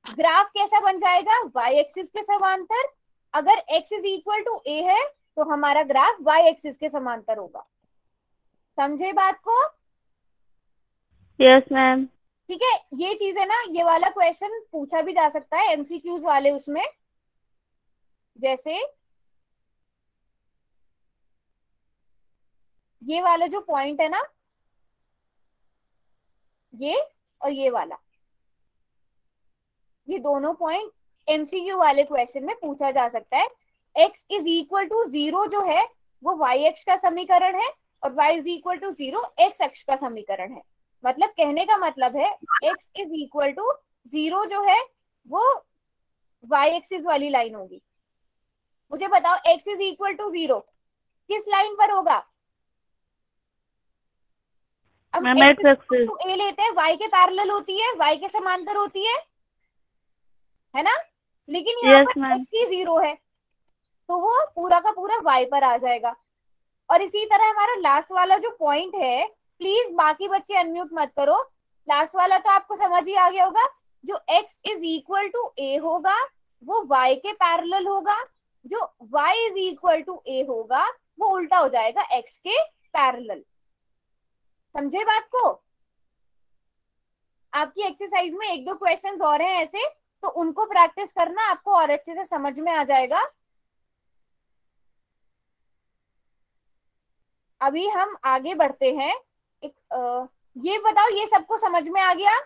ग्राफ कैसा बन जाएगा? y एक्सिस के समांतर। अगर x is equal to a है तो हमारा ग्राफ y एक्सिस के समांतर होगा। समझे बात को? Yes ma'am. ठीक है, ये चीज है ना, ये वाला क्वेश्चन पूछा भी जा सकता है एमसीक्यूज वाले उसमें, जैसे ये वाला जो पॉइंट है ना, ये और ये वाला, ये दोनों पॉइंट एमसीक्यू वाले क्वेश्चन में पूछा जा सकता है। x इज इक्वल टू 0 जो है वो y अक्ष का समीकरण है, और y is equal to 0 x अक्ष का समीकरण है। मतलब कहने का मतलब है x इज इक्वल टू 0 जो है वो y एक्सिस वाली लाइन होगी। मुझे बताओ x इज इक्वल टू 0 किस लाइन पर होगा? अब ma'am x x axis. To a लेते हैं, y के पैरेलल होती है, y के समांतर होती है ना। लेकिन यहाँ यस पर मैम। x ही 0 है, तो वो पूरा का पूरा y पर आ जाएगा। और इसी तरह हमारा लास्ट वाला जो पॉइंट है, प्लीज बाकी बच्चे अनम्यूट मत करो, लास्ट वाला तो आपको समझ ही आ गया होगा। जो x is equal to a होगा वो y के पैरेलल होगा, जो y is equal to a होगा वो उल्टा हो जाएगा x के पैरेलल। समझे बात को? आपकी एक्सरसाइज में 1-2 क्वेश्चंस और हैं ऐसे, तो उनको प्रैक्टिस करना, आपको और अच्छे से समझ में आ जाएगा। अभी हम आगे बढ़ते हैं। ये बताओ, ये सबको समझ में आ गया?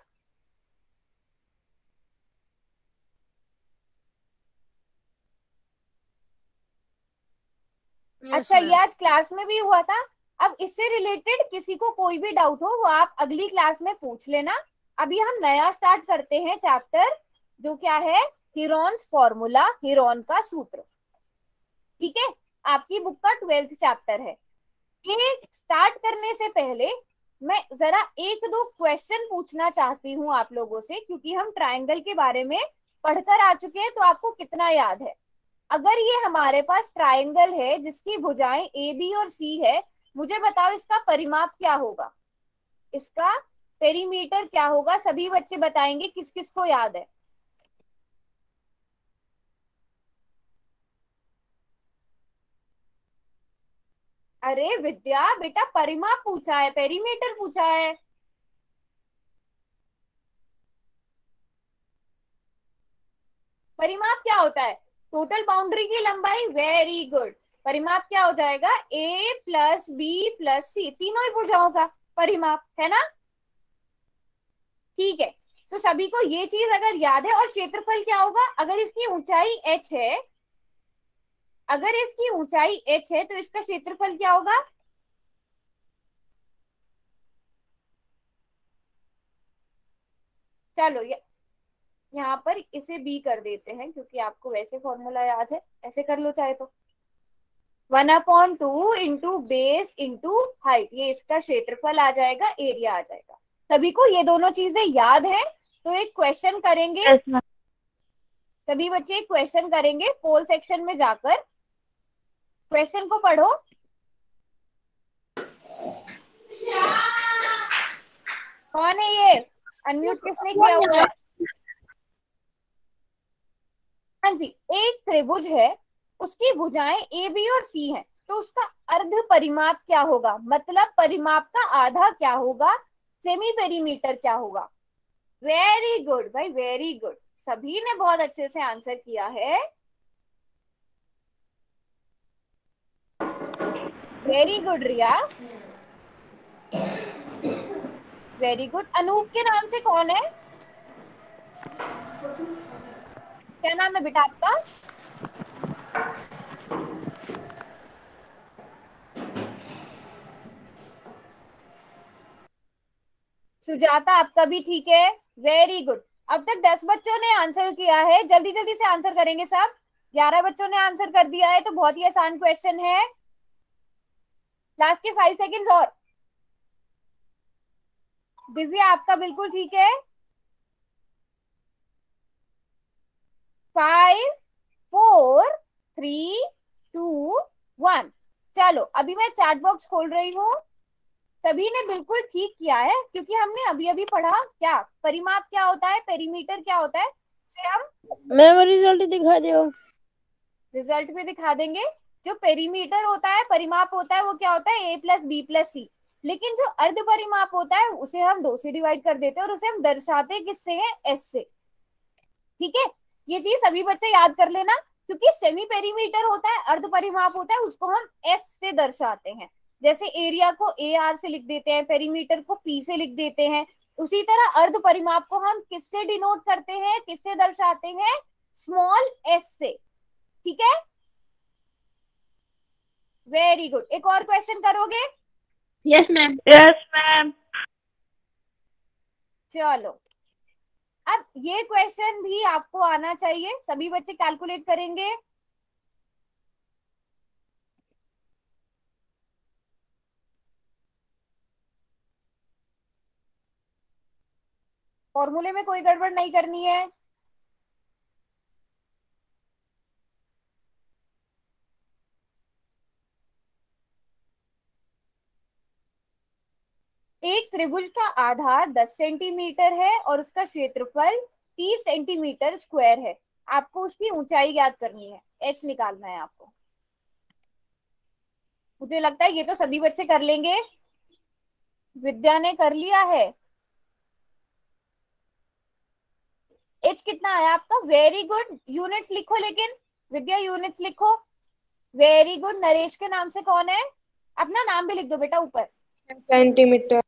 अच्छा, ये आज क्लास में भी हुआ था। अब इससे रिलेटेड किसी को कोई भी डाउट हो वो आप अगली क्लास में पूछ लेना। अभी हम नया स्टार्ट करते हैं चैप्टर, जो क्या है? हीरोन्स फॉर्मूला, हीरोन का सूत्र। ठीक है, आपकी बुक का 12th चैप्टर है। ये स्टार्ट करने से पहले मैं जरा 1-2 क्वेश्चन पूछना चाहती हूँ आप लोगों से, क्योंकि हम ट्रायंगल के बारे में पढ़कर आ चुके हैं, तो आपको कितना याद है? अगर ये हमारे पास ट्रायंगल है जिसकी भुजाएं ए बी और सी है, मुझे बताओ इसका परिमाप क्या होगा, इसका पेरीमीटर क्या होगा? सभी बच्चे बताएंगे, किस किस को याद है? अरे विद्या बेटा, परिमाप पूछा है, पेरीमीटर पूछा है। परिमाप क्या होता है? टोटल बाउंड्री की लंबाई, वेरी गुड। परिमाप क्या हो जाएगा, ए प्लस बी प्लस सी, तीनों ही भुजाओं का परिमाप है ना। ठीक है, तो सभी को ये चीज अगर याद है। और क्षेत्रफल क्या होगा, अगर इसकी ऊंचाई h है, अगर इसकी ऊंचाई h है तो इसका क्षेत्रफल क्या होगा, चलो यहाँ पर इसे b कर देते हैं क्योंकि आपको वैसे फॉर्मूला याद है, ऐसे कर लो चाहे तो। 1/2 इंटू बेस इंटू हाइट, ये इसका क्षेत्रफल आ जाएगा, एरिया आ जाएगा। सभी को ये दोनों चीजें याद है। तो एक क्वेश्चन करेंगे, यस मैम। सभी बच्चे एक क्वेश्चन करेंगे पोल सेक्शन में जाकर। क्वेश्चन को पढ़ो। कौन है ये, अनम्यूट किसने किया हुआ है। हाँ जी, एक त्रिभुज है, उसकी भुजाएं ए बी और सी हैं, तो उसका अर्ध परिमाप क्या होगा, मतलब परिमाप का आधा क्या होगा, सेमी पेरीमीटर क्या होगा। वेरी गुड भाई, वेरी गुड, सभी ने बहुत अच्छे से आंसर किया है। वेरी गुड रिया, वेरी गुड। अनूप के नाम से कौन है, क्या नाम है बेटा आपका। सुजाता आपका भी ठीक है, वेरी गुड। अब तक 10 बच्चों ने आंसर किया है, जल्दी जल्दी से आंसर करेंगे सब। 11 बच्चों ने आंसर कर दिया है, तो बहुत ही आसान क्वेश्चन है। लास्ट के 5 सेकेंड्स और। दिव्या आपका बिल्कुल ठीक है। 5 4 3 2 1। चलो अभी मैं चैट बॉक्स खोल रही हूँ। सभी ने बिल्कुल ठीक किया है, क्योंकि हमने अभी अभी पढ़ा क्या, परिमाप क्या होता है, पेरीमीटर क्या होता है, से हम मैम रिजल्ट दिखा दो। रिजल्ट में दिखा देंगे। जो पेरीमीटर होता है, परिमाप होता है, वो क्या होता है, ए प्लस बी प्लस सी। लेकिन जो अर्ध परिमाप होता है उसे हम 2 से डिवाइड कर देते हैं, और उसे हम दर्शाते किससे हैं, एस से। ठीक है, ये चीज सभी बच्चे याद कर लेना, क्योंकि सेमी पेरीमीटर होता है, अर्ध परिमाप होता है, उसको हम एस से दर्शाते हैं। जैसे एरिया को ए आर से लिख देते हैं, पेरीमीटर को पी से लिख देते हैं, उसी तरह अर्ध परिमाप को हम किससे डिनोट करते हैं, किससे दर्शाते हैं, स्मॉल एस से। ठीक है, वेरी गुड। एक और क्वेश्चन करोगे। Yes ma'am. Yes ma'am. चलो अब ये क्वेश्चन भी आपको आना चाहिए, सभी बच्चे कैलकुलेट करेंगे। फॉर्मूले में कोई गड़बड़ नहीं करनी है। एक त्रिभुज का आधार 10 सेंटीमीटर है और उसका क्षेत्रफल 30 सेंटीमीटर स्क्वायर है। आपको उसकी ऊंचाई ज्ञात करनी है, एच निकालना है आपको। मुझे लगता है ये तो सभी बच्चे कर लेंगे। विद्या ने कर लिया है। एच कितना आया आपका, वेरी गुड। यूनिट्स लिखो, लेकिन विद्या यूनिट्स लिखो। Very good. नरेश के नाम से कौन है, अपना नाम भी लिख दो बेटा ऊपर। सेंटीमीटर।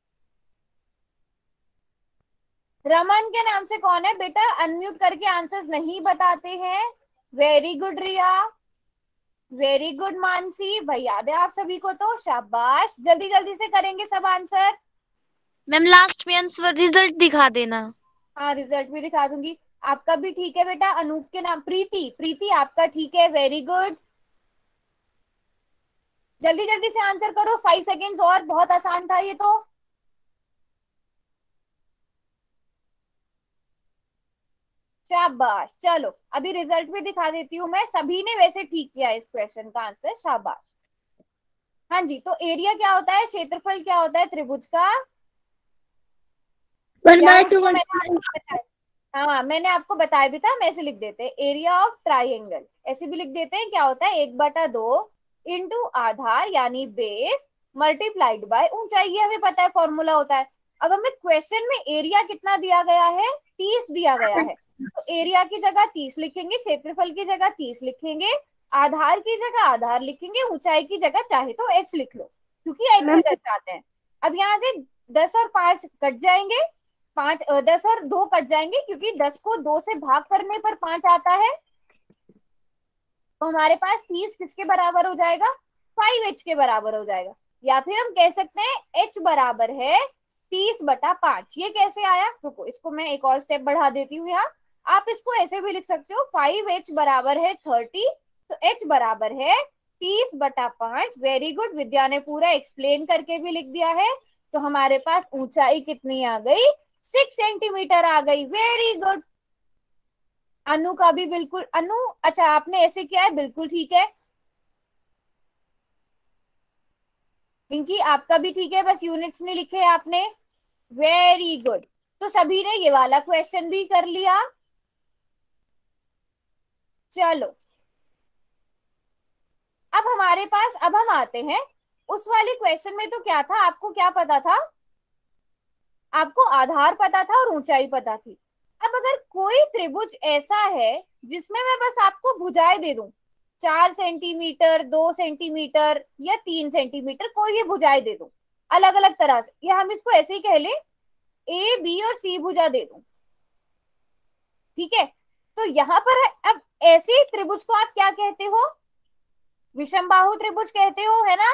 रमन के नाम से कौन है बेटा, अनम्यूट करके आंसर्स नहीं बताते हैं। वेरी गुड रिया, वेरी गुड मानसी, भाई याद है आप सभी को, तो शाबाश। जल्दी जल्दी से करेंगे सब आंसर। मैम लास्ट में आंसर रिजल्ट दिखा देना। हाँ रिजल्ट भी दिखा दूंगी। आपका भी ठीक है बेटा। अनूप के नाम, प्रीति, प्रीति आपका ठीक है, वेरी गुड। जल्दी जल्दी से आंसर करो, 5 सेकेंड्स और, बहुत आसान था ये तो। शाबाश। चलो अभी रिजल्ट भी दिखा देती हूँ मैं। सभी ने वैसे ठीक किया इस क्वेश्चन का आंसर, शाबाश। हाँ जी, तो एरिया क्या होता है, क्षेत्रफल क्या होता है त्रिभुज का, 1/2। हाँ मैंने आपको बताया भी था, मैं ऐसे लिख देते हैं, एरिया ऑफ ट्राइंगल, ऐसे भी लिख देते हैं। क्या होता है, 1/2 इंटू आधार यानी बेस मल्टीप्लाइड बाय ऊंचाई, ये हमें पता है फॉर्मूला होता है। अब हमें क्वेश्चन में एरिया कितना दिया गया है, 30 दिया गया है, तो एरिया की जगह 30 लिखेंगे, क्षेत्रफल की जगह 30 लिखेंगे, आधार की जगह आधार लिखेंगे, ऊंचाई की जगह चाहे तो h लिख लो, क्योंकि h से दर्शाते हैं। अब यहाँ से 10 और 5 कट जाएंगे, 10 और 2 कट जाएंगे, क्योंकि 10 को 2 से भाग करने पर 5 आता है। तो हमारे पास 30 किसके बराबर हो जाएगा? 5h के बराबर हो जाएगा। या फिर हम कह सकते हैं h बराबर है 30/5। ये कैसे आया? रुको, इसको मैं एक और स्टेप बढ़ा देती हूँ। यहाँ आप इसको ऐसे भी लिख सकते हो, 5h बराबर है 30, तो h बराबर है 30/5। वेरी गुड, विद्या ने पूरा एक्सप्लेन करके भी लिख दिया है। तो हमारे पास ऊंचाई कितनी आ गई? 6 सेंटीमीटर आ गई। Very good. अनु का भी बिल्कुल, अनु अच्छा आपने ऐसे किया है, बिल्कुल ठीक है। पिंकी आपका भी ठीक है, बस यूनिट्स नहीं लिखे आपने। Very good. तो सभी ने ये वाला क्वेश्चन भी कर लिया। चलो, अब हमारे पास, अब हम आते हैं उस वाले क्वेश्चन में। तो क्या था, आपको क्या पता था? आपको आधार पता था और ऊंचाई पता थी। अब अगर कोई त्रिभुज ऐसा है जिसमें मैं बस आपको भुजाएं दे दूं, 4 सेंटीमीटर, 2 सेंटीमीटर या 3 सेंटीमीटर, कोई भी भुजाएं दे दूं अलग अलग तरह से, या हम इसको ऐसे ही कह ले, ए बी और सी भुजा दे दूं, ठीक है? तो यहाँ पर अब ऐसे त्रिभुज को आप क्या कहते हो? विषमबाहु त्रिभुज कहते हो, है ना?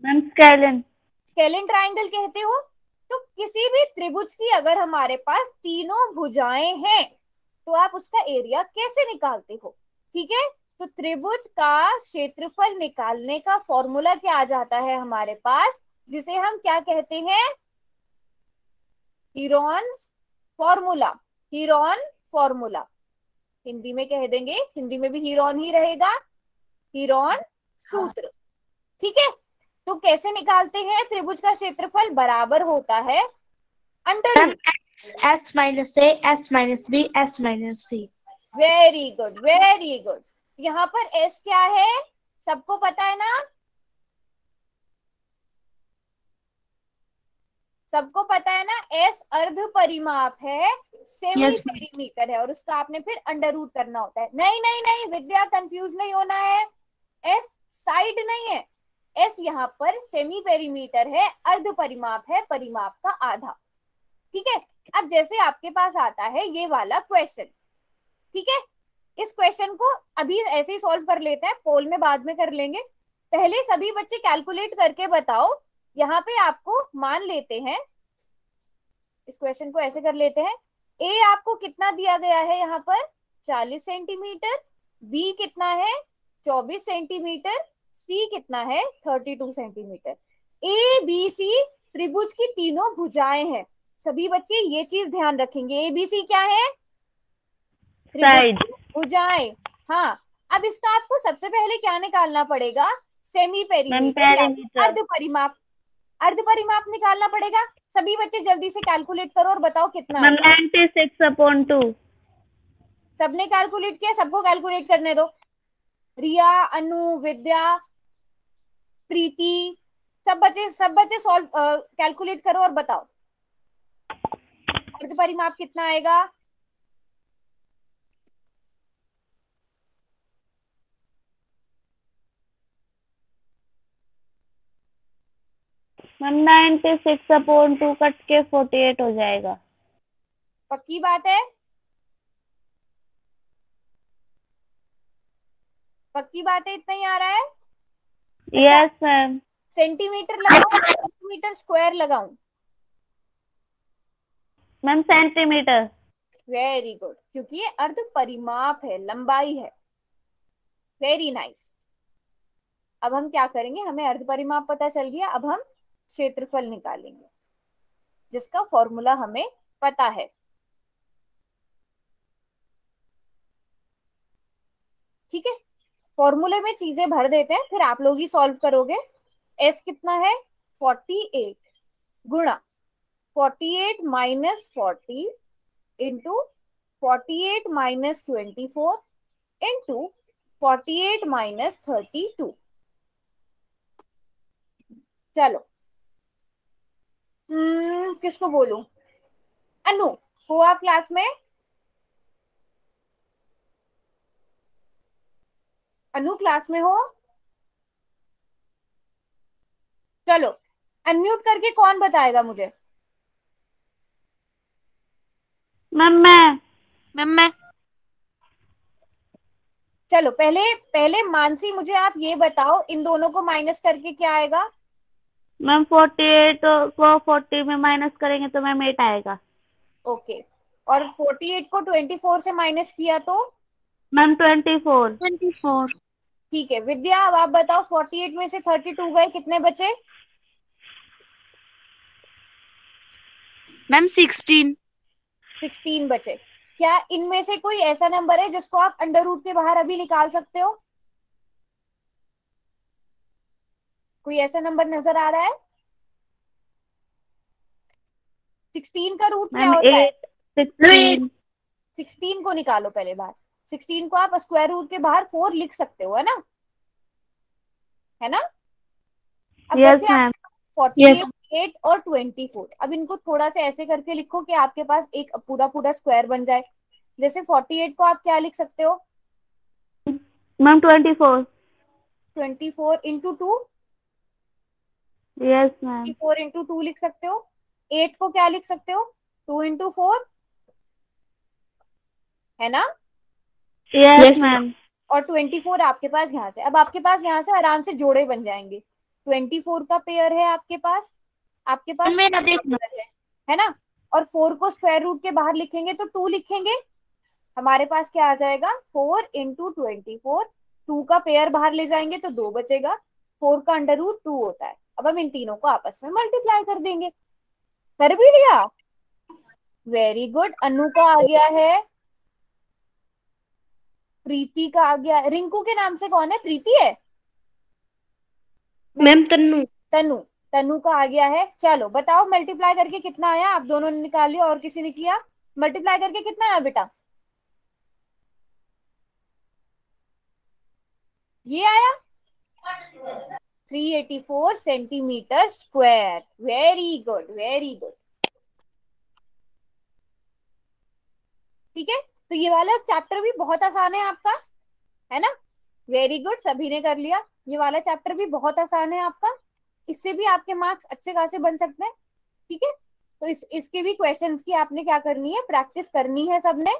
Ma'am scalene. स्केलिन ट्राइंगल कहते हो। तो किसी भी त्रिभुज की अगर हमारे पास तीनों भुजाएं हैं, तो आप उसका एरिया कैसे निकालते हो? ठीक है, तो त्रिभुज का क्षेत्रफल निकालने का फॉर्मूला क्या आ जाता है हमारे पास, जिसे हम क्या कहते हैं? Heron's formula. Heron formula Hindi में कह देंगे, हिंदी में भी हीरोन ही रहेगा, हीरोन सूत्र। ठीक है, तो कैसे निकालते हैं? त्रिभुज का क्षेत्रफल बराबर होता है under root s minus a, s minus b, s minus c। Very good, very good. यहाँ पर s क्या है, सबको पता है ना? सबको पता है ना? s अर्ध परिमाप है, सेमी पेरीमीटर है, और उसका आपने फिर अंडर रूट करना होता है। नहीं नहीं नहीं विद्या, कंफ्यूज नहीं होना है। s साइड नहीं है, s यहाँ पर सेमी पेरीमीटर है, अर्ध परिमाप है, परिमाप का आधा। ठीक है, अब जैसे आपके पास आता है ये वाला क्वेश्चन, ठीक है, इस क्वेश्चन को अभी ऐसे ही सॉल्व कर लेते हैं, पोल में बाद में कर लेंगे। पहले सभी बच्चे कैलकुलेट करके बताओ। यहाँ पे आपको मान लेते हैं, इस क्वेश्चन को ऐसे कर लेते हैं, ए आपको कितना दिया गया है यहाँ पर? 40 सेंटीमीटर। बी कितना है? 24 सेंटीमीटर। सी कितना है? 32 सेंटीमीटर। ए बी सी त्रिभुज की तीनों भुजाएं हैं। सभी बच्चे ये चीज ध्यान रखेंगे, ए बी सी क्या है? साइड। भुजाएं। हाँ, अब इसका आपको सबसे पहले क्या निकालना पड़ेगा? Semi perimeter, perimeter. अर्ध परिमाप। अर्ध परिमाप निकालना पड़ेगा। सभी बच्चे जल्दी से कैलकुलेट करो और बताओ कितना है। 96/2। सबने कैलकुलेट किया? सबको कैलकुलेट करने दो। रिया, अनु, विद्या, प्रीति, सब बच्चे सॉल्व कैलकुलेट करो और बताओ अर्ध परिमाप कितना आएगा। मैम 96/2 कट के 48 हो जाएगा। पक्की बात है? पक्की बात है, इतना ही आ रहा है? Yes ma'am. सेंटीमीटर लगाऊं, सेंटीमीटर स्क्वायर लगाऊं? Ma'am centimetre. वेरी गुड, क्योंकि ये अर्ध परिमाप है, लंबाई है। Very nice. अब हम क्या करेंगे, हमें अर्ध परिमाप पता चल गया, अब हम क्षेत्रफल निकालेंगे जिसका फॉर्मूला हमें पता है। ठीक है, फॉर्मूले में चीजें भर देते हैं, फिर आप लोग ही सॉल्व करोगे। s कितना है? 48 गुणा 48 minus 40 into 48 minus 24 into 48 minus 32। चलो, किसको बोलूं? अनु, हो आप क्लास में? अनु क्लास में हो? चलो अनम्यूट करके कौन बताएगा मुझे? मैम मैं चलो पहले पहले मानसी मुझे आप ये बताओ, इन दोनों को माइनस करके क्या आएगा? मैम 48 को 40 में माइनस करेंगे तो मैम 8 आएगा। ओके, और 48 को 24 से माइनस किया तो? मैम 24। 24। ठीक है विद्या, अब आप बताओ 48 में से 32 गए, कितने बचे? मैम 16। 16 बचे। क्या इनमें से कोई ऐसा नंबर है जिसको आप अंडर रूट के बाहर अभी निकाल सकते हो? कोई ऐसा नंबर नजर आ रहा है? 16 का रूट क्या मैम होता है? 8 16। 16 को निकालो पहले बाहर। 16 को आप स्क्वायर रूट के बाहर 4 लिख सकते हो, है ना? है ना? अब यस बचे मैम। 48, 8 और 24। अब इनको थोड़ा सा ऐसे करके लिखो कि आपके पास एक पूरा पूरा स्क्वायर बन जाए। जैसे 48 को आप क्या लिख सकते हो? Ma'am 24। 24 into 2। Yes ma'am. 24 into 2 लिख सकते हो। 8 को क्या लिख सकते हो? 2 इंटू 4, है ना? Yes ma'am. और 24 आपके पास यहाँ से, अब आपके पास यहाँ से आराम से जोड़े बन जाएंगे। 24 का पेयर है आपके पास, आपके पास मेरा देखना। है ना? और 4 को स्क्वायर रूट के बाहर लिखेंगे तो 2 लिखेंगे। हमारे पास क्या आ जाएगा? 4 इंटू 24। 2 का पेयर बाहर ले जाएंगे तो 2 बचेगा। 4 का अंडर रूट 2 होता है। अब हम इन तीनों को आपस में मल्टीप्लाई कर देंगे। कर भी लिया? Very good. अनु का आ गया है, प्रीति का आ गया है। रिंकू के नाम से कौन है? प्रीति है? मैम तन्नू। तनु। तनु का आ गया है। चलो बताओ मल्टीप्लाई करके कितना आया? आप दोनों ने निकाल लिया और किसी ने किया? मल्टीप्लाई करके कितना आया बेटा? ये आया 384 centimetre square. Very good, very good. ठीक है, तो ये वाला चैप्टर भी बहुत आसान है आपका, है ना? वेरी गुड, सभी ने कर लिया। ये वाला चैप्टर भी बहुत आसान है आपका, इससे भी आपके मार्क्स अच्छे खासे बन सकते हैं। ठीक है, तो इसके भी क्वेश्चंस की आपने क्या करनी है? प्रैक्टिस करनी है सबने।